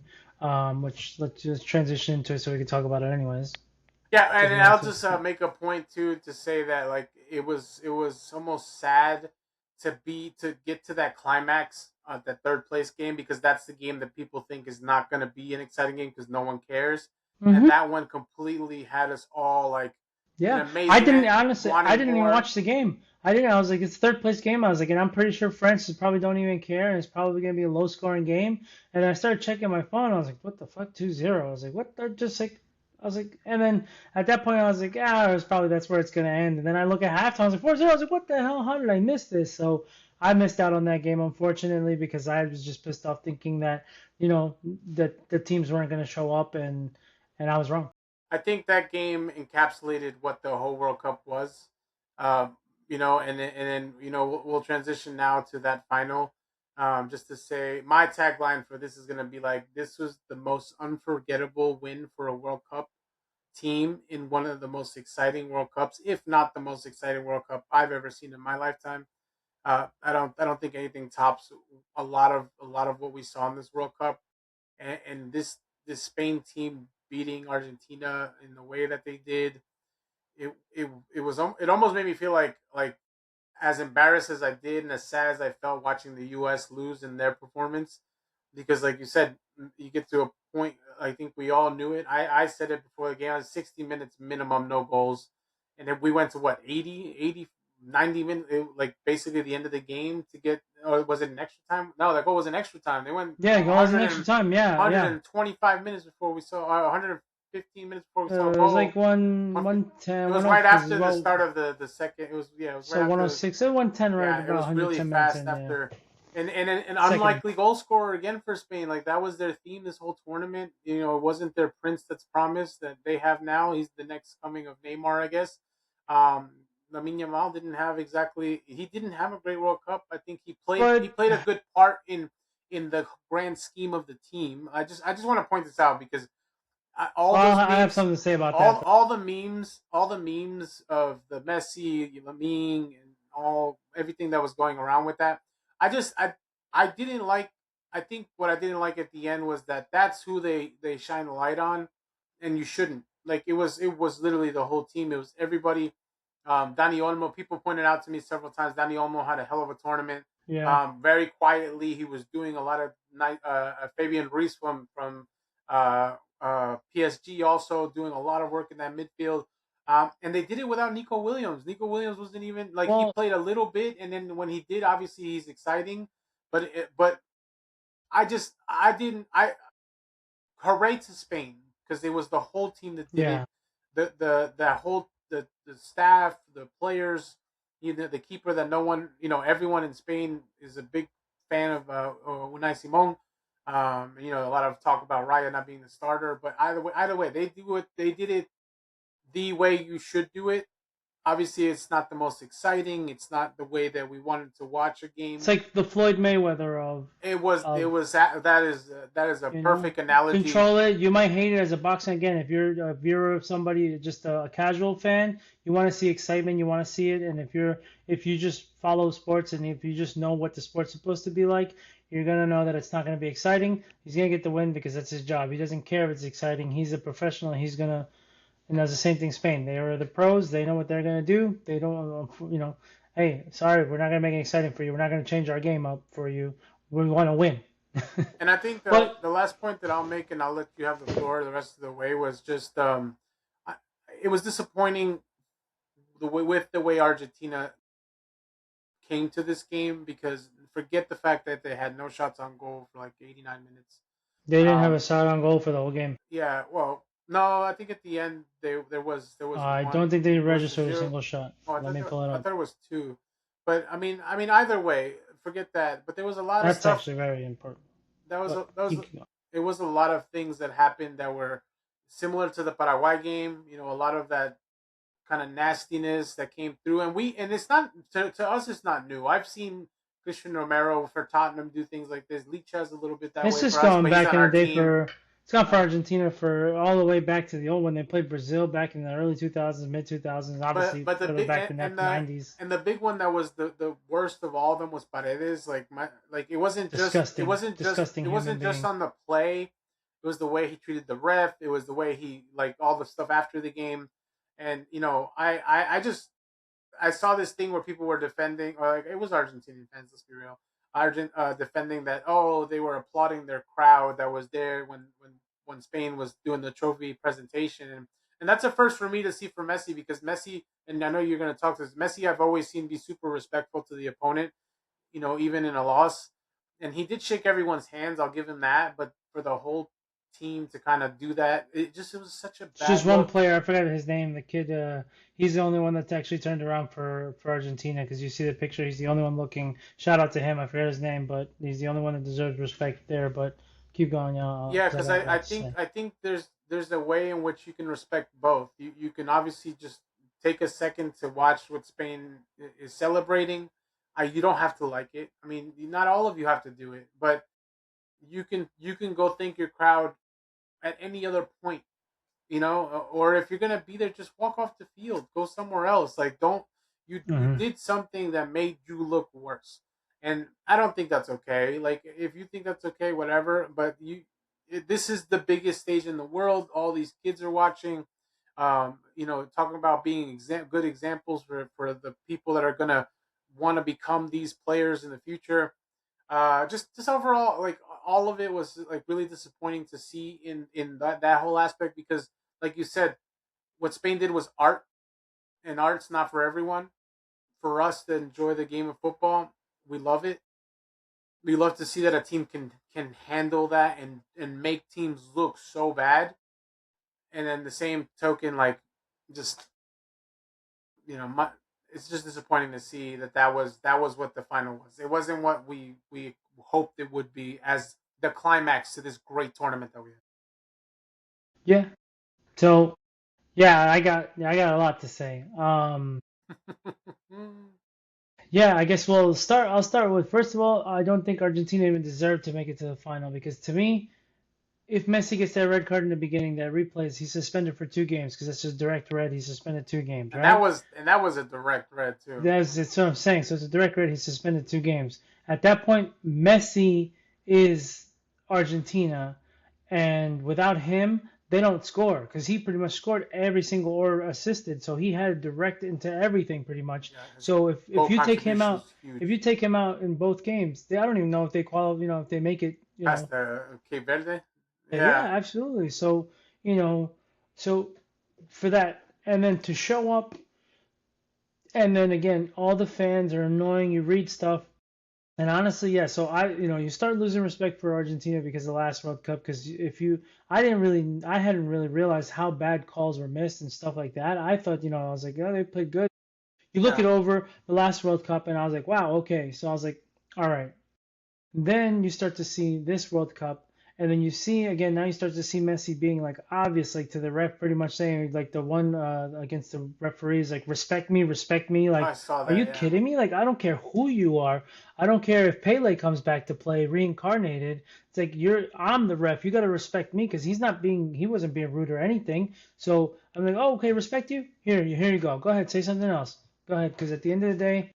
Which let's just transition into it so we can talk about it anyways. Yeah, Because and we want I'll to. just make a point too to say that like it was almost sad to get to that climax, that third place game, because that's the game that people think is not going to be an exciting game because no one cares, and Hmm. that one completely had us all like in Yeah, I didn't amazement, honestly. I wanting didn't even more. watch the game. I didn't. I was like, it's third place game. I was like, and I'm pretty sure France probably don't even care, and it's probably gonna be a low scoring game. And I started checking my phone. I was like, what the fuck, 2-0? I was like, what? They're just like, I was like, and then at that point, I was like, it was probably that's where it's gonna end. And then I look at halftime. I was like, 4-0. I was like, what the hell? How did I miss this? So I missed out on that game, unfortunately, because I was just pissed off thinking that that the teams weren't gonna show up, and I was wrong. I think that game encapsulated what the whole World Cup was. Um, and then we'll transition now to that final. Just to say, my tagline for this is going to be like, this was the most unforgettable win for a World Cup team in one of the most exciting World Cups, if not the most exciting World Cup I've ever seen in my lifetime. I don't think anything tops a lot of what we saw in this World Cup, and this Spain team beating Argentina in the way that they did. It almost made me feel like as embarrassed as I did and as sad as I felt watching the U.S. lose in their performance, because like you said, you get to a point. I think we all knew it. I said it before the game. It was 60 minutes minimum, no goals, and then we went to what 80, 90 minutes, like basically the end of the game to get. Or was it an extra time? No, that goal was an extra time. They went Yeah, goals in extra time. Yeah, yeah. 125 minutes before we saw, 115 minutes before we saw a It was goal. like one 110. It 110, was right because after the well, start of the second. It was, yeah, it was right so after. 106, 110, right Yeah, it about was really 110 minutes fast in. Yeah, after, and an second. unlikely goal scorer again for Spain. Like that was their theme this whole tournament. It wasn't their prince that's promised that they have now. He's the next coming of Neymar, I guess. Um, Lamine Yamal didn't have exactly. He didn't have a great World Cup. I think he But played a good part in the grand scheme of the team. I just want to point this out because all well, those I have memes, something to say about that. all the memes of the Messi, Lamine, and all everything that was going around with that. I just I didn't like. I think what I didn't like at the end was that that's who they shine the light on, and you shouldn't. Like it was literally the whole team. It was everybody. Dani Olmo. People pointed out to me several times. Dani Olmo had a hell of a tournament. Yeah. Very quietly, he was doing a lot of night. Fabian Ruiz from uh, PSG also doing a lot of work in that midfield. And they did it without Nico Williams. Nico Williams wasn't even like he Well, played a little bit, and then when he did, obviously he's exciting. But I didn't I hooray to Spain because it was the whole team that did it. yeah. The staff, the players, the keeper that no one, everyone in Spain is a big fan of Unai Simon. A lot of talk about Raya not being the starter, but either way, they did it the way you should do it. Obviously, it's not the most exciting. It's not the way that we wanted to watch a It's game. like the Floyd Mayweather It of was that is a perfect analogy. control it. You might hate it as a boxing again. If you're somebody just a casual fan, you want to see excitement, you want to see it. And if you just follow sports and if you just know what the sport's supposed to be like, you're gonna know that it's not gonna be exciting. He's gonna get the win because that's his job. He doesn't care if it's exciting. He's a professional. He's gonna And that's the same thing Spain. They are the pros. They know what they're gonna do. They don't hey, sorry, we're not gonna make it exciting for you. We're not gonna change our game up for you. We want to win. And I think the But the last point that I'll make, and I'll let you have the floor the rest of the way, was just I, it was disappointing the way Argentina came to this game, because forget the fact that they had no shots on goal for like 89 minutes. they didn't have a Um, shot on goal for the whole game. yeah, well, no, I think at the end there was I one. don't think they Was it registered a zero? single shot. Oh, Let me pull it I up. thought it was two, but I mean either way, forget that. But there was a lot of That's stuff actually very important. that was But a, that was keep going. it was a lot of things that happened that were similar to the Paraguay game. A lot of that kind of nastiness that came through, and it's not to us. It's not new. I've seen Christian Romero for Tottenham do things like this. Leach has a little bit that It's way just for us, going but he's back on in the our day team. for it's gone for Uh, Argentina for all the way back to the old when they played Brazil back in the early 2000s, mid 2000s, but obviously but the further big back than that, and the 90s. the big one that was the worst of all of them was Paredes. Like Disgusting, disgusting it human wasn't just being. on the play. It was the way he treated the ref. It was the way he like all the stuff after the game. And I just I saw this thing where people were defending, or like it was Argentinian fans. Let's be real, defending that they were applauding their crowd that was there when Spain was doing the trophy presentation, and that's a first for me to see for Messi because Messi, and I know you're going to talk to this Messi. I've always seen be super respectful to the opponent, even in a loss, and he did shake everyone's hands. I'll give him that, but for the whole team to kind of do that, it was such a It's just bad one look. player. I forgot his name. The kid. He's the only one that's actually turned around for Argentina because you see the picture. He's the only one looking. Shout out to him. I forget his name, but he's the only one that deserves respect there. But keep going, y'all, Yeah, because I because got a I lot to think say. there's a way in which you can respect both. You can obviously just take a second to watch what Spain is celebrating. You don't have to like it. I mean, not all of you have to do it, but you can go thank your crowd at any other point, or if you're gonna be there, just walk off the field, go somewhere else. Like, don't you Hmm. did something that made you look worse, and I don't think that's okay. Like, if you think that's okay, whatever. But this is the biggest stage in the world. All these kids are watching. Talking about being good examples for the people that are gonna want to become these players in the future. Just overall, like all of it was like really disappointing to see in that whole aspect because, like you said, what Spain did was art, and art's not for everyone. For us to enjoy the game of football, we love it. We love to see that a team can handle that and make teams look so bad. And then the same token, like just my, it's just disappointing to see that was what the final was. It wasn't what we hoped it would be as the climax to this great tournament that we Yeah. So yeah, I got a lot to say. had. Yeah, I guess we'll start. I'll start with first of all, I don't think Argentina even deserved to make it to the final because to me, if Messi gets that red card in the beginning that replays, he's suspended for 2 games because that's just direct red. He's suspended 2 games, and that right? was and that was a direct red too. That's what I'm saying. So it's a direct red. He's suspended 2 games. At that point, Messi is Argentina, and without him, they don't score because he pretty much scored every single or assisted. So he had direct into everything pretty much. Yeah, his So if goal you take him contribution out, was huge. if you take him out in both games, I don't even know if they qualify. If they make it. Past the Cape Verde. Yeah, Yeah, absolutely. So you know, so for that, and then to show up and then again, all the fans are annoying. You read stuff, and honestly, yeah. So you start losing respect for Argentina because of the last World Cup. Because I hadn't really realized how bad calls were missed and stuff like that. I thought, I was like, oh, they played good. You look yeah. it over the last World Cup, and I was like, wow, okay. So I was like, all right. Then you start to see this World Cup, and then you see again now you start to see Messi being like obvious, like to the ref, pretty much saying like the one against the referees, like respect me. I Like, saw are you that. Yeah, kidding me? Like, I don't care who you are. I don't care if Pele comes back to play reincarnated. It's like I'm the ref. You got to respect me because he wasn't being rude or anything. So I'm like, oh, okay, respect you. Here you go. Go ahead, say something else. Go ahead, because at the end of the day.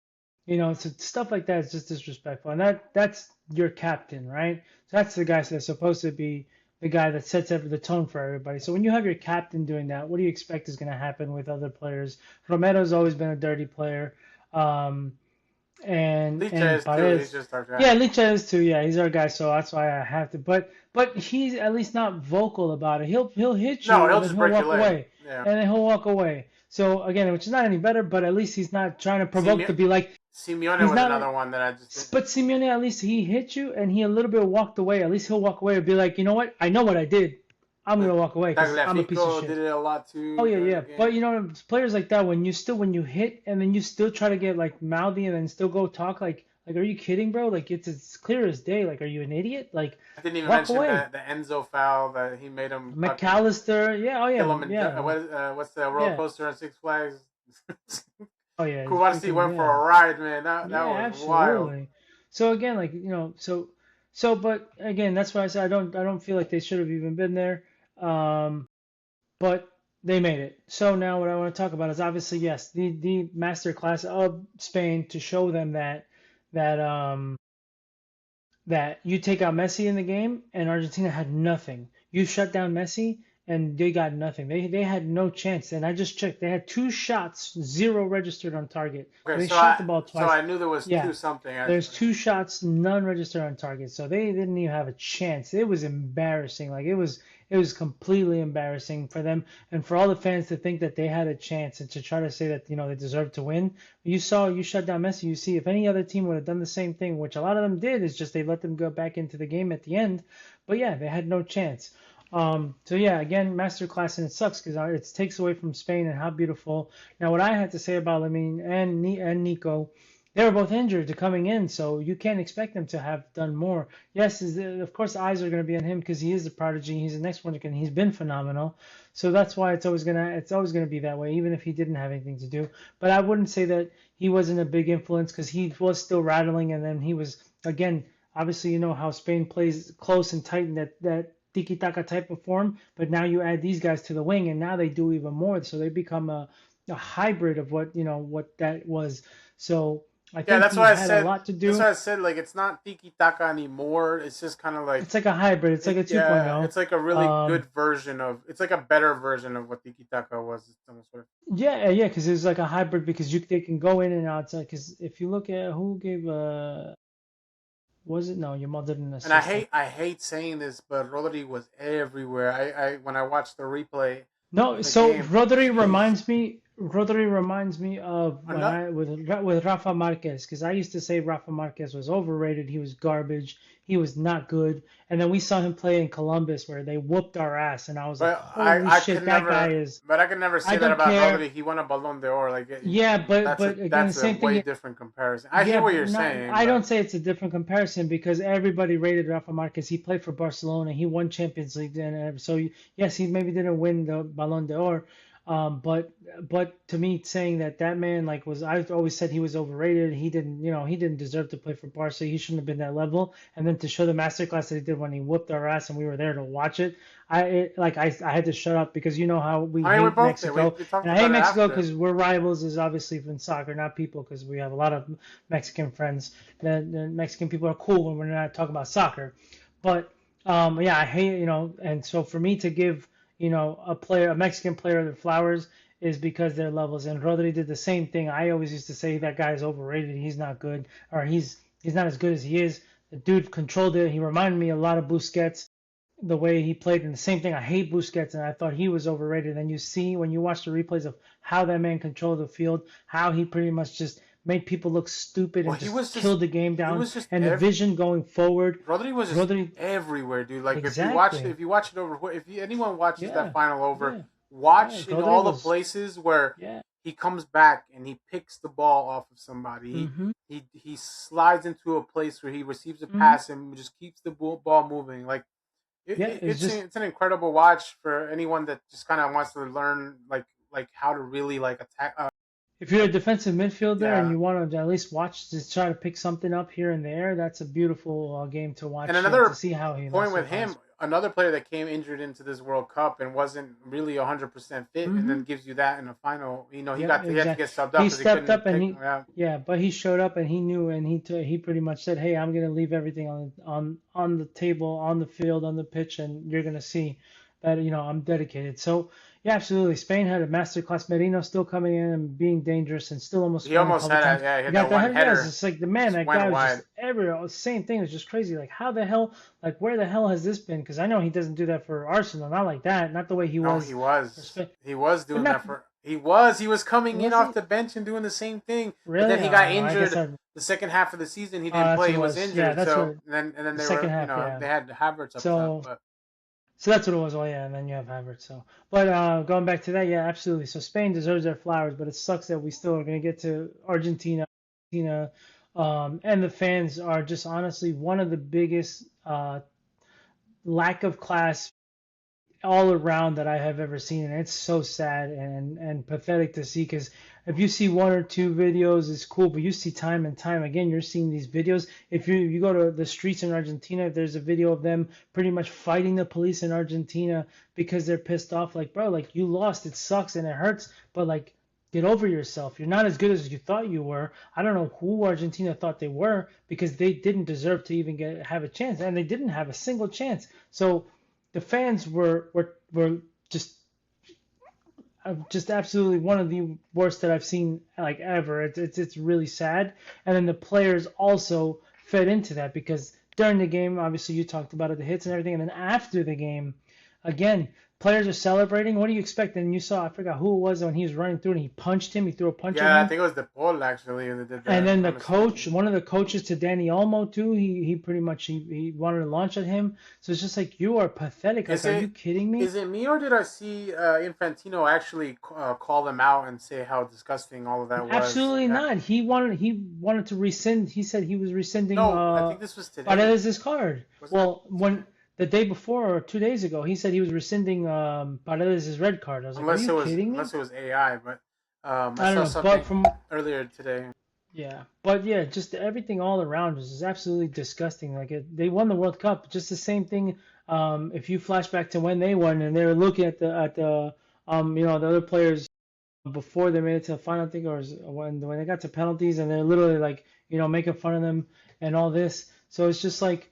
So stuff like that is just disrespectful, and that's your captain, right? So that's the guy that's supposed to be the guy that sets up the tone for everybody. So when you have your captain doing that, what do you expect is going to happen with other players? Romero's always been a dirty player, um, and Licha is too. He's Paredes, just our guy. yeah, Licha is too. Yeah, he's our guy, so that's why I have to. But he's at least not vocal about it. He'll hit No, you, he'll and then just he'll break your walk leg. away, Yeah. and then he'll walk away. So again, which is not any better, but at least he's not trying to provoke to be like. Simeone He's was not. another one that I just didn't. But Simeone, at least he hit you and he a little bit walked away. At least he'll walk away and be like, you know what? I know what I did. I'm gonna walk away because I'm a piece of Tagliafico shit. did it a lot Oh too yeah, during yeah. the game. But players like that when you hit and then you still try to get like mouthy and then still go talk like are you kidding, bro? Like it's as clear as day. Like are you an idiot? Like I didn't even walk mention away. the Enzo foul that he made him fucking McAllister, yeah, oh yeah, Kilimanjaro. yeah, What's the roller yeah. coaster on Six Flags? Oh yeah, it's Kowalski freaking went for yeah. a ride, man. That Yeah, was wild. absolutely. So again, like but again, that's why I said I don't feel like they should have even been there. Um, but they made it. So now what I want to talk about is obviously yes, the master class of Spain to show them that um that you take out Messi in the game and Argentina had nothing. You shut down Messi and they got nothing. They had no chance. And I just checked. They had two shots, zero registered on target. So Okay, they shot the ball so twice. I knew there was Yeah. two something There's actually. two shots, none registered on target. So they didn't even have a chance. It was embarrassing. Like it was completely embarrassing for them and for all the fans to think that they had a chance and to try to say that, they deserved to win. You shut down Messi. You see, if any other team would have done the same thing, which a lot of them did, is just they let them go back into the game at the end. But yeah, they had no chance. So yeah, again, masterclass, and it sucks because it takes away from Spain and how beautiful. Now, what I had to say about Lamine and Nico, they were both injured to coming in, so you can't expect them to have done more. Yes, of course, eyes are going to be on him because he is the prodigy. He's the next one, and he's been phenomenal. So that's why it's always gonna be that way, even if he didn't have anything to do. But I wouldn't say that he wasn't a big influence because he was still rattling, and then he was again. Obviously, you know how Spain plays close and tight in that tiki taka type of form, but now you add these guys to the wing, and now they do even more. So they become a hybrid of what that was. So I Yeah, think he had a lot to That's do. why I said like it's not tiki taka anymore. It's just kind of like It's like a hybrid. It's like a yeah, 2.0. it's like a really good Um, version of. It's like a better version of what tiki taka was. It's almost what. yeah, yeah, because it's like a hybrid because they can go in and out. Because if you look at who gave was it no Yamal didn't And assist. I hate saying this, but Rodri was everywhere. I when I watched the replay No, of the so game, jeez. Rodri reminds me of when Another, I with Rafa Marquez because I used to say Rafa Marquez was overrated. He was garbage. He was not good. And then we saw him play in Columbus where they whooped our ass, and I was like, but holy I could shit, that guy never, is. but I could never I say that don't about care. Rodri. He won a Ballon d'Or. Like Yeah, but again, the that's a same way thing. different comparison. I Yeah, hear what but you're not. saying, I don't but say it's a different comparison because everybody rated Rafa Marquez. He played for Barcelona. He won Champions League, and so yes, he maybe didn't win the Ballon d'Or. But to me, saying that man like was, I always said he was overrated. He didn't deserve to play for Barca. He shouldn't have been that level. And then to show the masterclass that he did when he whooped our ass and we were there to watch it, I had to shut up because you know how we I mean we hate both did. Mexico. We talked And I hate about it Mexico after. because we're rivals is obviously in soccer, not people, because we have a lot of Mexican friends. The Mexican people are cool when we're not talking about soccer. But yeah, I hate, and so for me to give, a Mexican player their flowers is because their levels. And Rodri did the same thing. I always used to say that guy is overrated. He's not good, or he's not as good as he is. The dude controlled it. He reminded me a lot of Busquets the way he played, and the same thing. I hate Busquets, and I thought he was overrated. And you see when you watch the replays of how that man controlled the field, how he pretty much just made people look stupid Well, and just killed the game he down. was just And the vision going forward, Rodri was just Rodri, everywhere, dude. Like exactly, if you watch it over, anyone watches that yeah, final over, yeah, yeah. watch in Rodri all the was, places where yeah, he comes back and he picks the ball off of somebody. mm-hmm, He slides into a place where he receives a mm-hmm, pass and just keeps the ball moving. Like yeah. It's just it's an incredible watch for anyone that just kind of wants to learn like how to really like attack. if you're a defensive midfielder and Yeah, you want to at least watch to try to pick something up here and there, that's a beautiful game to and watch to another see how he point with him, masterclass. another player that came injured into this World Cup and wasn't really 100% fit, and Mm-hmm. then gives you that in the final. You know, Yep, he had to exactly. get subbed up He because he stepped up couldn't and take. he, Yeah, yeah, but he showed up and he knew and he pretty much said, "Hey, I'm gonna leave everything on the table, on the field, on the pitch, and you're gonna see that I'm dedicated." So yeah, absolutely. Spain had a masterclass. Merino still coming in and being dangerous and still almost he scoring a almost couple had times. that. Yeah, he You had got that the one header. Yes, header, it's like the man. just That went guy was just wide. everywhere. Same thing. It's just crazy. Like how the hell? Like where the hell has this been? Because I know he doesn't do that for Arsenal. Not like that. Not the way he No, was for Spain. he was But doing not that for. He was coming in was off he the bench and doing the same thing, but really? then he got I guess injured. I. The second half of the season, he Oh, didn't that's play. what He it was was. Yeah, injured. that's So what and then the they second were half. Yeah. they had Havertz up top, So but. So that's what it was. Oh yeah, and then you have Havertz. So, but going back to that, yeah, absolutely. So Spain deserves their flowers, but it sucks that we still are going to get to Argentina, and the fans are just honestly one of the biggest lack of class all around that I have ever seen, and it's so sad and pathetic to see. Because if you see one or two videos, it's cool, but you see time and time again, you're seeing these videos. If you go to the streets in Argentina, there's a video of them pretty much fighting the police in Argentina because they're pissed off. Like, bro, like you lost, it sucks and it hurts, but like get over yourself. You're not as good as you thought you were. I don't know who Argentina thought they were because they didn't deserve to even have a chance, and they didn't have a single chance. So the fans were just absolutely one of the worst that I've seen like ever. It's really sad. And then the players also fed into that because during the game, obviously you talked about it, the hits and everything, and then after the game, again, players are celebrating. What do you expect? And you saw, I forgot who it was when he was running through and he punched him. He threw a punch at Yeah, I him. think it was the Paul actually that did And that, then if the I'm coach, mistaken. one of the coaches to Danny Olmo too, he pretty much he wanted to launch at him. So it's just like you are pathetic. Like, Is are you it kidding me? is it me, or did I see Infantino actually call them out and say how disgusting all of that was? Absolutely not. He wanted to rescind. He said he was rescinding No, I think this was today. Paredes' card. Wasn't it Well, today? when the day before or 2 days ago, he said he was rescinding Paredes' red card. I was like, are you kidding me? Unless it was AI, but I I don't saw know. But something from earlier today. yeah, but yeah, just everything all around is absolutely disgusting. Like they won the World Cup. Just the same thing. If you flash back to when they won and they were looking at the the other players before they made it to the final, I think, or when they got to penalties, and they're literally like, making fun of them and all this. So it's just like,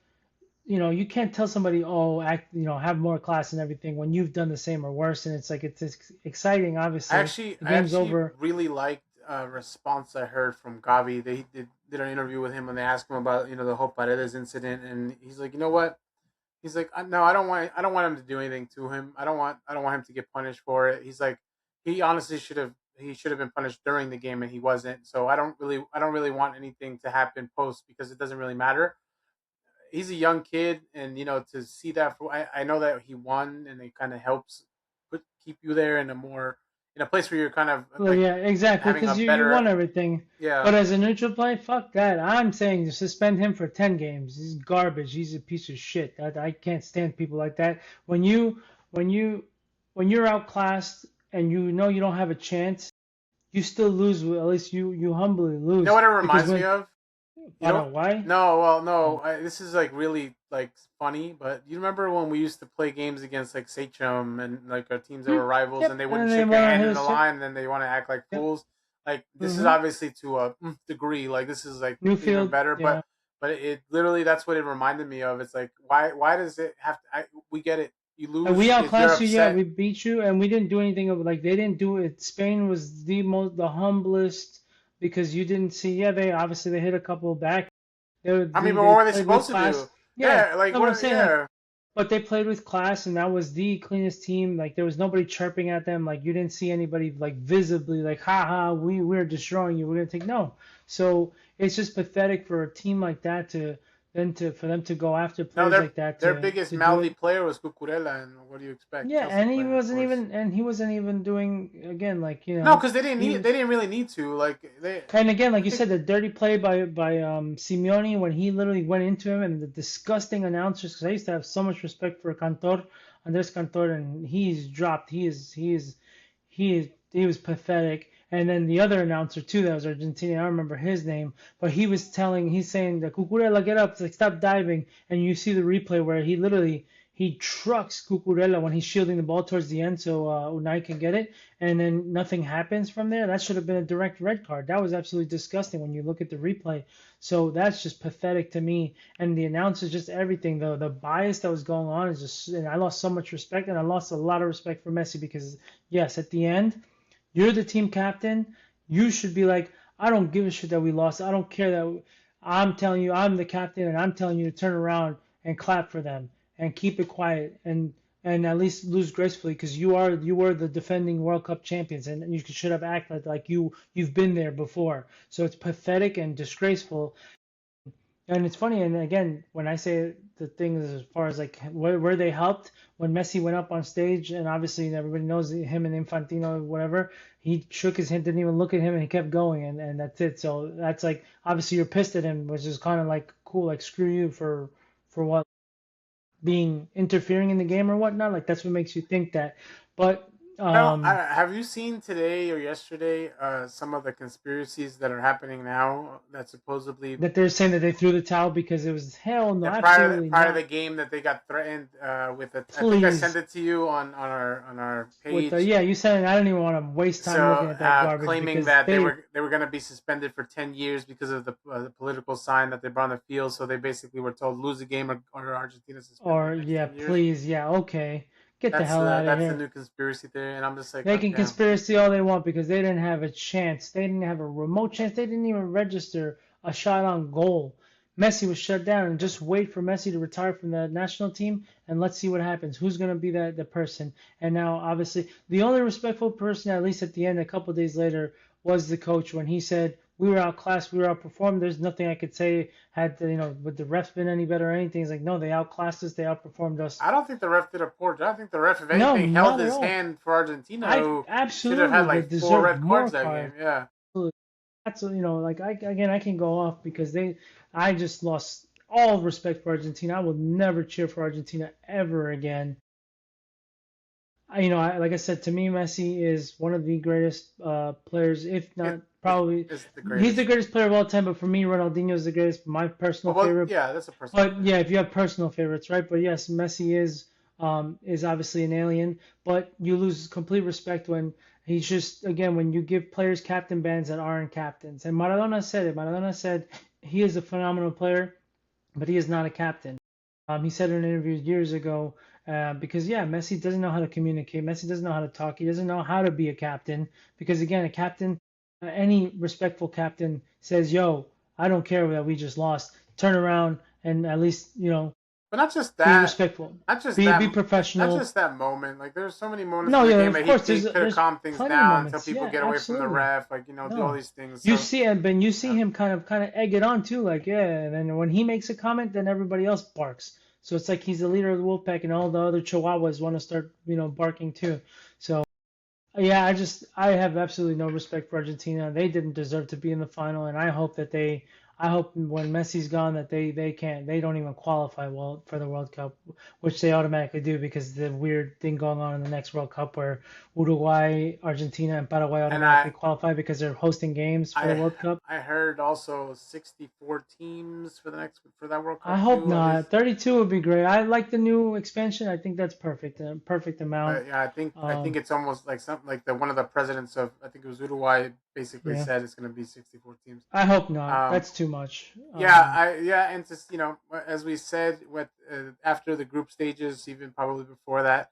you can't tell somebody, oh, act, have more class and everything when you've done the same or worse. And it's like it's exciting. Obviously, the I game's actually over. really liked a response I heard from Gavi. They did an interview with him and they asked him about the whole Paredes incident, and he's like, you know what? He's like, no, I don't want him to do anything to him. I don't want him to get punished for it. He's like, he honestly should have been punished during the game and he wasn't. So I don't really want anything to happen post because it doesn't really matter. He's a young kid, and to see that I know that he won, and it kind of helps keep you there in a place where you're kind of Well, like yeah, exactly, having a because you better won everything. yeah. But as a neutral play, fuck that. I'm saying to suspend him for 10 games. He's garbage. He's a piece of shit. I can't stand people like that. When you when you when you're outclassed and you know you don't have a chance, you still lose. At least you humbly You know lose what it because reminds me when of? You know, Paraguay, no, well, no. This is like really like funny, but you remember when we used to play games against like Sachem and like our teams that hmm, were rivals, and yep, they wouldn't and they shake your want to hand hit in a the shit. line, and then they want to act like Yep. fools. Like this is Hmm. obviously to a degree. Like this is like even Newfield, better, yeah. but it literally that's what it reminded me of. It's like why does it have to? We get it. You And we lose. You're outclassed you, yeah. upset. We beat you, and we didn't do anything of like they didn't do it. Spain was the humblest because you didn't see. Yeah, they obviously they hit a couple back. I mean, but what They were they played with supposed to do? class. Yeah, Yeah, like no, but I'm what? saying like, Yeah. but they played with class, and that was the cleanest team. Like there was nobody chirping at them. Like you didn't see anybody like visibly like, ha ha, we're destroying you. We're gonna take no. So it's just pathetic for a team like that to then to for them to go after No, players like that their biggest to do mouthy it. player was Cucurella, and what do you expect? Yeah, Chelsea and player, of course. he wasn't even doing again like No, because he they was. didn't really need to. Like they, And again, I like you think. said, the dirty play by Simeone when he literally went into him, and the disgusting announcers. Because I used to have so much respect for Andres Cantor, and he's dropped. He was pathetic. And then the other announcer too, that was Argentinian. I don't remember his name, but he's saying that Cucurella, get up, it's like stop diving. And you see the replay where he trucks Cucurella when he's shielding the ball towards the end, so Unai can get it, and then nothing happens from there. That should have been a direct red card. That was absolutely disgusting when you look at the replay. So that's just pathetic to me. And the announcers, just everything, the bias that was going on is just, and I lost so much respect, and I lost a lot of respect for Messi because yes, at the end you're the team captain. You should be like, I don't give a shit that we lost. I don't care that I'm telling you I'm the captain and I'm telling you to turn around and clap for them and keep it quiet and at least lose gracefully because you were the defending World Cup champions and you should have acted like you've been there before. So it's pathetic and disgraceful And it's funny, and again, when I say the things as far as like where they helped, when Messi went up on stage, and obviously everybody knows him and Infantino, whatever, he shook his head, didn't even look at him, and he kept going, and that's it. So that's like obviously you're pissed at him, which is kind of like cool, like screw you for what being interfering in the game or whatnot. Like that's what makes you think that. But Well, um, have you seen today or yesterday some of the conspiracies that are happening now that supposedly that they're saying that they threw the towel because it was hell no, that absolutely prior to not. the game that they got threatened with a, I think I sent Please. it to you on our With the page. yeah, you said it, I don't even want to waste time looking So at that garbage claiming because that they were going to be suspended for 10 years because of the political sign that they brought on the field. So they basically were told lose a game or Argentina suspended or the next yeah, 10 years. please, yeah, okay, get the hell out of That's the here. new conspiracy theory, and I'm just like, They can okay. conspiracy all they want because they didn't have a chance. They didn't have a remote chance. They didn't even register a shot on goal. Messi was shut down, and just wait for Messi to retire from the national team, and let's see what happens. Who's going to be the person? And now, obviously, the only respectful person, at least at the end, a couple of days later, was the coach when he said, "We were outclassed, we were outperformed. There's nothing I could say had would the refs been any better or anything." He's like, "No, they outclassed us, they outperformed us." I don't think the ref did a poor job. I think the ref, if No, anything, held not at his all. hand for Argentina, I who should have had absolutely they like four deserve red more cards that cards. game. Yeah. That's like I can go off because I just lost all respect for Argentina. I will never cheer for Argentina ever again. Like I said, to me, Messi is one of the greatest players, if It not probably, is the he's the greatest. greatest player of all time. But for me, Ronaldinho is the greatest, my personal Well, favorite. yeah, that's a personal But yeah, favorite. if you have personal favorites, right? But yes, Messi is obviously an alien, but you lose complete respect when he's just again when you give players captain bands that aren't captains. And Maradona said it. Maradona said he is a phenomenal player, but he is not a captain. He said in an interview years ago because yeah, Messi doesn't know how to communicate. Messi doesn't know how to talk. He doesn't know how to be a captain because again, a captain, any respectful captain says, "Yo, I don't care that we just lost. Turn around and at least But not just be that, respectful, not just be that, not professional." just that moment. Like there's so many moments No, in the yeah, game of that course. he There's could have there's calmed things plenty of down until moments. people Yeah, get away from the absolutely. ref. Like do all No, these things. you So see it, Ben. You see yeah. him kind of egg it on too. Like yeah, and then when he makes a comment, then everybody else barks. So it's like he's the leader of the wolf pack, and all the other chihuahuas want to start barking too. So yeah, I have absolutely no respect for Argentina. They didn't deserve to be in the final, and I hope when Messi's gone that they don't even qualify well for the World Cup, which they automatically do because the weird thing going on in the next World Cup where Uruguay, Argentina, and Paraguay And automatically qualify because they're hosting games for the I World Cup. I heard also 64 teams for that World I Cup hope too. At least. not. 32 would be great. I like the new expansion. I think that's perfect. A perfect amount. But yeah, I think Um, it's almost like something like the one of the presidents of I think it was Uruguay basically yeah. said it's going to be 64 teams. I hope not. Um, That's too much. yeah, and just as we said, with after the group stages, even probably before that,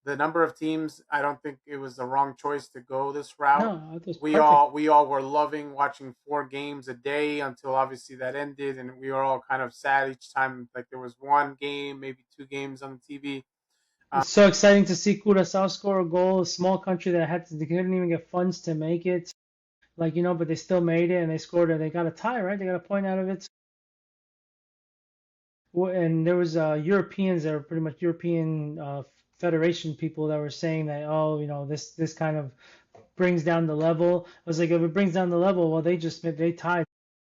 the number of teams, I don't think it was the wrong choice to go this route. No, it was perfect. We all were loving watching 4 games a day until obviously that ended, and we were all kind of sad each time like there was one game, maybe 2 games on the TV. It's so exciting to see Curaçao score a goal, a small country that they couldn't even get funds to make it. Like, but they still made it and they scored it. They got a tie, right? They got a point out of it. And there was Europeans that were pretty much European Federation people that were saying that, oh, this kind of brings down the level. I was like, if it brings down the level, well, they tied.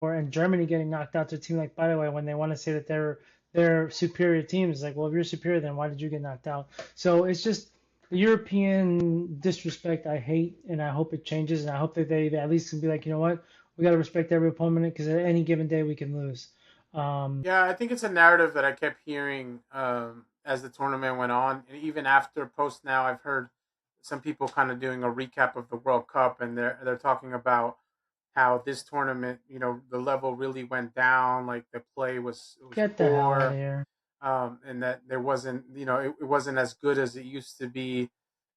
Or and Germany getting knocked out to a team like Paraguay when they want to say that they're superior teams. Like, well, if you're superior, then why did you get knocked out? So it's just the European disrespect I hate, and I hope it changes, and I hope that they at least can be like, you know what, we got to respect every opponent because at any given day we can lose. Yeah, I think it's a narrative that I kept hearing as the tournament went on, and even after post now, I've heard some people kind of doing a recap of the World Cup, and they're talking about how this tournament, the level really went down, like the play was Get the hell out of poor, here. and that there wasn't, it wasn't as good as it used to be,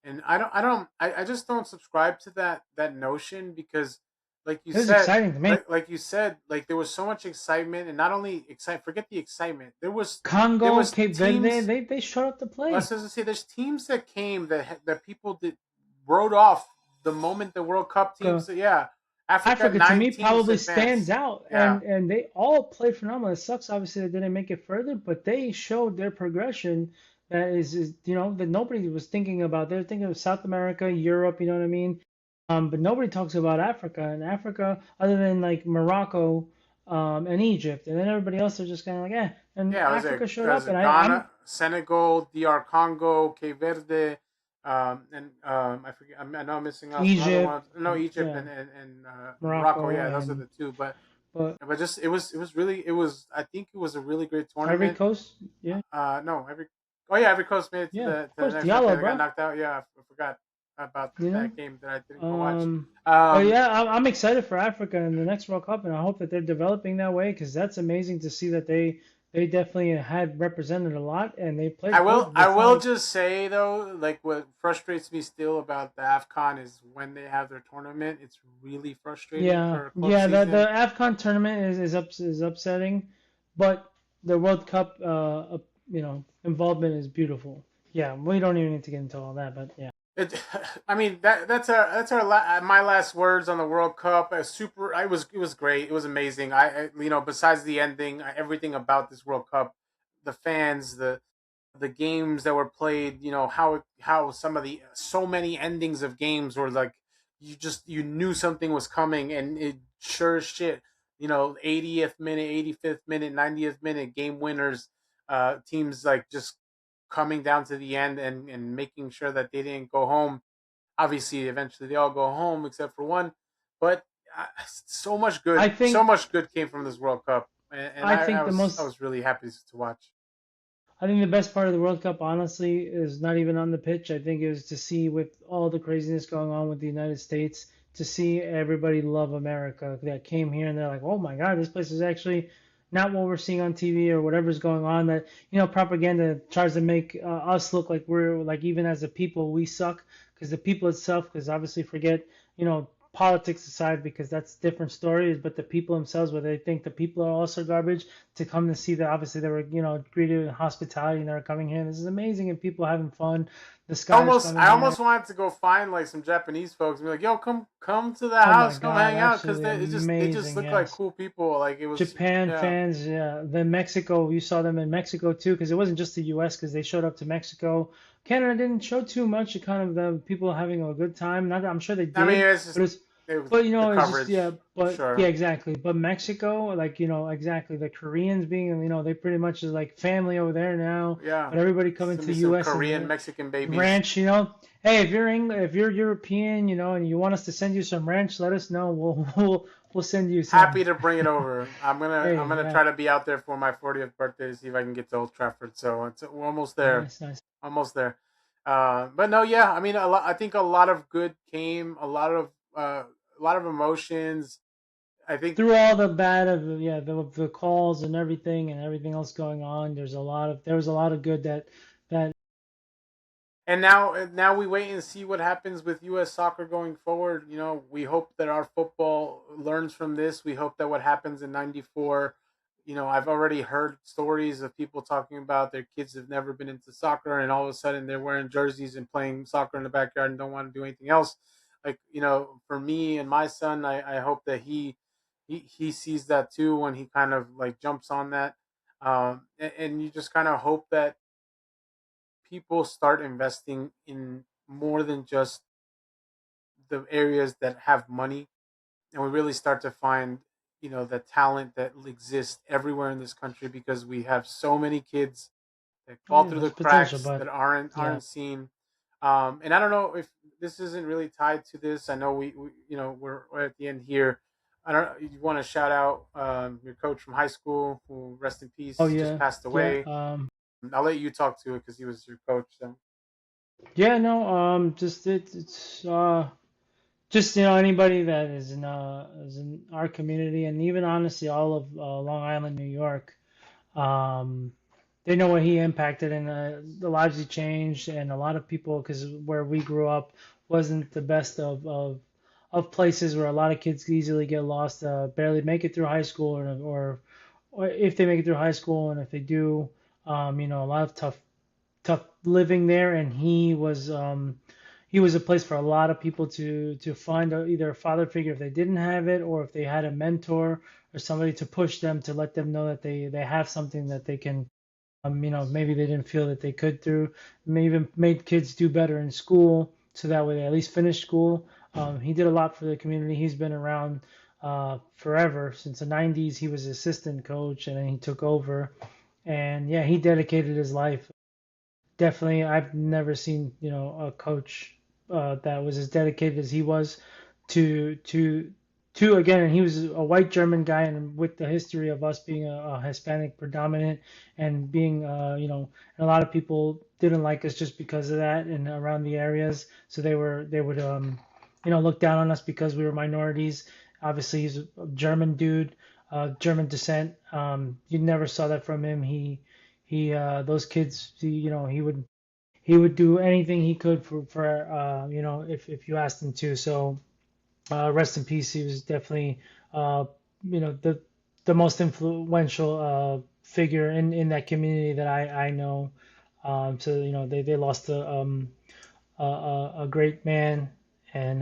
and I just don't subscribe to that notion because, like you It was said, exciting to me. like you said, like there was so much excitement, and not only excite, forget the excitement. There Congo, was Cape Verde, teams. they showed up to Let's play. just say there's teams that came that people did wrote off the moment the World Cup teams. Yeah, Africa Africa to 9 me teams probably stands advanced. out, Yeah. and they all played phenomenal. It sucks obviously they didn't make it further, but they showed their progression that is that nobody was thinking about. They're thinking of South America, Europe, you know what I mean? But nobody talks about Africa, and Africa other than like Morocco and Egypt, and then everybody else are just kind of like and Yeah, Africa showed it was up, a and I'm Ghana, Senegal, DR Congo, Cape Verde, and I forget. I know I'm missing out some other Egypt, ones. No, Egypt yeah, and Morocco. Morocco, Yeah, those are and the two. but But just it was really it was. I think it was a really great Ivory tournament. Coast, yeah, No, every oh yeah, every coast made it yeah, of to the course, next round. Diallo, They got bro, knocked out. Yeah, I forgot about you know. that game that I didn't go watch. Um, but Um, yeah, I'm excited for Africa in the next World Cup, and I hope that they're developing that way because that's amazing to see that they definitely had represented a lot and they played good. I It's not will like just say though, like what frustrates me still about the AFCON is when they have their tournament, it's really frustrating yeah, for a club yeah, the season. AFCON tournament is upsetting, but the World Cup involvement is beautiful. Yeah, we don't even need to get into all that, but yeah. It, I mean that's our my last words on the World Cup. Super, it was great. It was amazing. Besides the ending, everything about this World Cup, the fans, the games that were played, how some of the so many endings of games were like you knew something was coming, and it sure as shit, 80th minute, 85th minute, 90th minute game winners, teams like just coming down to the end and making sure that they didn't go home. Obviously, eventually they all go home except for one, but I so think much good came from this World Cup, and I think I was really happy to watch. the best part of the World Cup, honestly, is not even on the pitch. I think it was to see with all the craziness going on with the United States, to see everybody love America that came here and they're like, oh my God, this place is actually not what we're seeing on TV or whatever's going on. That propaganda tries to make us look like we're like even as a people we suck because the people itself, because obviously forget politics aside because that's different stories, but the people themselves, where they think the people are also garbage, to come to see that obviously they were greeted with hospitality and they're coming here. This is amazing and people having fun. The Scottish coming I here. almost wanted to go find like some Japanese folks and be like, "Yo, come to the Oh my house, come God, hang out," because absolutely they just amazing. look like Yes. cool people. Like it was, Japan yeah. fans, yeah. The Mexico, you saw them in Mexico too, because it wasn't just the U.S. because they showed up to Mexico. Canada didn't show too much. It kind of the people having a good time. Not that I'm sure they I mean, did, it's but just it's it was but the it's just coverage, yeah. But yeah, sure. exactly. But Mexico, like exactly the Koreans being they pretty much is like family over there now. Yeah, But everybody it's coming to gonna be the some U.S. Korean and Mexican babies. ranch. Hey, if you're European, and you want us to send you some ranch, let us know. We'll send you Happy some. to bring it over. I'm Hey, gonna yeah, try to be out there for my 40th birthday to see if I can get to Old Trafford. So we're almost there, nice, nice. almost there. But no, yeah, I mean, I think a lot of good came, a lot of emotions. I think, Through all the bad of the calls and everything else going on, there was a lot of good that and now we wait and see what happens with U.S. soccer going forward. We hope that our football learns from this. We hope that what happens in '94. I've already heard stories of people talking about their kids have never been into soccer, and all of a sudden they're wearing jerseys and playing soccer in the backyard and don't want to do anything else. Like, for me and my son, I hope that he sees that too when he kind of like jumps on that. And you just kind of hope that people start investing in more than just the areas that have money, and we really start to find the talent that exists everywhere in this country, because we have so many kids that fall yeah, through the there's potential, cracks that but yeah. aren't seen. And I don't know if this isn't really tied to this. I know we're at the end here. I don't know. You want to shout out your coach from high school, who, rest in Oh peace, just yeah, passed yeah, away. I'll let you talk to it because he was your coach. So yeah. No, just it's just anybody that is in our community and even honestly all of Long Island, New York. Um, they know what he impacted and the lives he changed, and a lot of people, because where we grew up wasn't the best of places where a lot of kids easily get lost, barely make it through high school, or if they make it through high school, and if they do, a lot of tough living there, and he was he was a place for a lot of people to find either a father figure if they didn't have it, or if they had a mentor or somebody to push them to let them know that they have something that they can, maybe they didn't feel that they could through. Maybe even made kids do better in school, so that way they at least finished school. He did a lot for the community. He's been around forever. Since the 90s, he was assistant coach, and then he took over. And yeah, he dedicated his life. Definitely, I've never seen, a coach that was as dedicated as he was to to again. And he was a white German guy, and with the history of us being a Hispanic predominant and being, and a lot of people didn't like us just because of that, and around the areas, so they would look down on us because we were minorities. Obviously, he's a German dude, German descent. You never saw that from him. Those kids, he would do anything he could for if you asked him to. So rest in peace. He was definitely uh, the most influential figure in that community that I know. So they lost a great man, and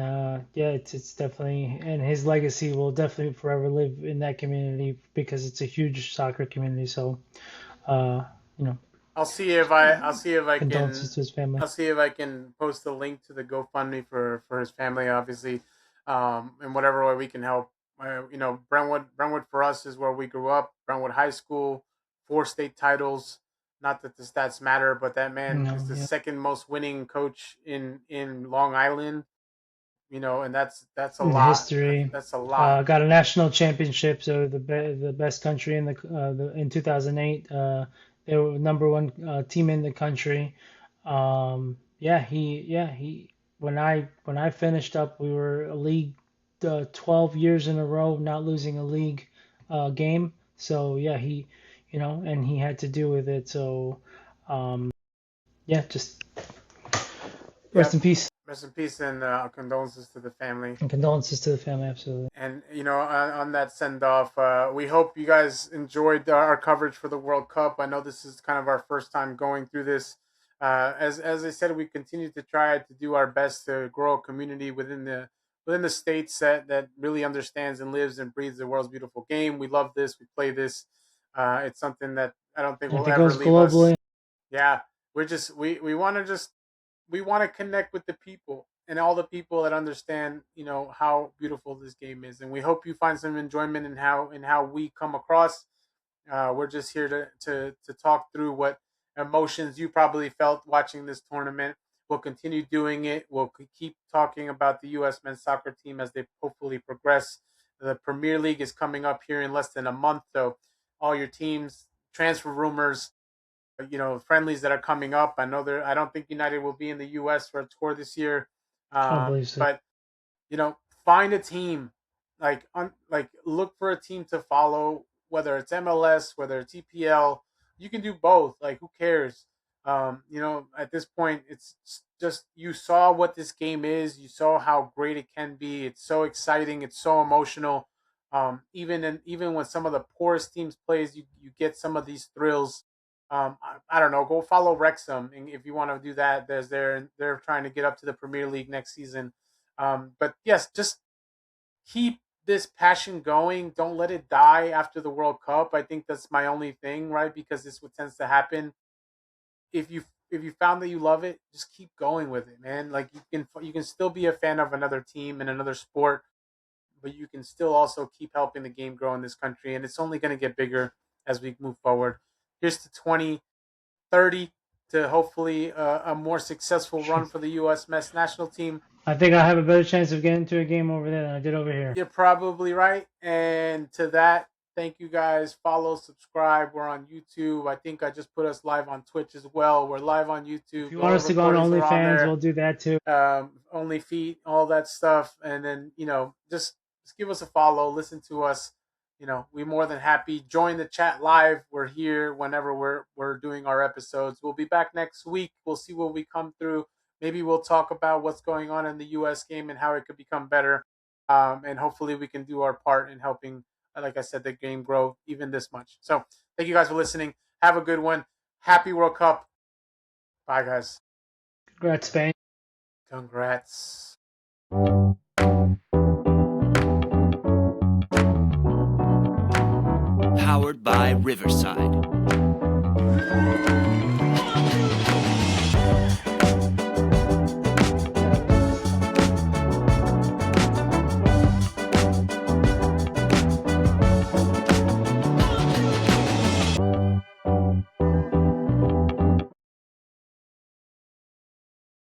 yeah, it's definitely, and his legacy will definitely forever live in that community because it's a huge soccer community. So uh, you know, condolences to his family. I'll see if I can post a link to the GoFundMe for his family, obviously, in whatever way we can help. Brentwood for us is where we grew up. Brentwood High School, 4 state titles. Not that the stats matter, but that man is the Yeah. second most winning coach in Long Island. And that's a In lot. history. That's a lot. Got a national championship, so the best country in 2008. They were number one team in the country. He when I finished up, we were a league 12 years in a row not losing a league game. So yeah, and he had to deal with it. So yeah, just rest Yep. in peace Rest in peace and condolences to the family. and condolences to the family. Absolutely. And on that send off, we hope you guys enjoyed our coverage for the World Cup. I know this is kind of our first time going through this. As I said, we continue to try to do our best to grow a community within the states that really understands and lives and breathes the world's beautiful game. We love this. We play this. It's something that I don't think And if will it ever goes leave us. globally, Yeah, we want to just we want to connect with the people and all the people that understand how beautiful this game is, and we hope you find some enjoyment in how we come across. We're just here to talk through what emotions you probably felt watching this tournament. We'll continue doing it. We'll keep talking about the U.S. men's soccer team as they hopefully progress. The Premier League is coming up here in less than a month, so all your teams, transfer rumors, friendlies that are coming up. I don't think United will be in the U.S. for a tour this year, I don't believe so. but find a team, like look for a team to follow, whether it's MLS, whether it's EPL. You can do both. Like, who cares? At this point, it's just, you saw what this game is. You saw how great it can be. It's so exciting. It's so emotional. Even when some of the poorest teams plays, you get some of these thrills. I don't know. Go follow Wrexham, and if you want to do that. They're trying to get up to the Premier League next season. But yes, just keep this passion going. Don't let it die after the World Cup. I think that's my only thing, right? Because this what tends to happen. If you found that you love it, just keep going with it, man. Like, you can still be a fan of another team and another sport, but you can still also keep helping the game grow in this country, and it's only going to get bigger as we move forward. Here's to 2030, to hopefully a more successful run for the U.S. men's national team. I think I have a better chance of getting to a game over there than I did over here. You're probably right. And to that, thank you guys. Follow, subscribe. We're on YouTube. I think I just put us live on Twitch as well. We're live on If YouTube. you All want the us to go on recordings are on OnlyFans, there. we'll do that too. Only feet, all that stuff. And then, just give us a follow. Listen to us. We're more than happy. Join the chat live. We're here whenever we're doing our episodes. We'll be back next week. We'll see what we come through. Maybe we'll talk about what's going on in the U.S. game and how it could become better. And hopefully we can do our part in helping, like I said, the game grow even this much. So thank you guys for listening. Have a good one. Happy World Cup. Bye, guys. Congrats, Spain. Congrats. Powered by Riverside.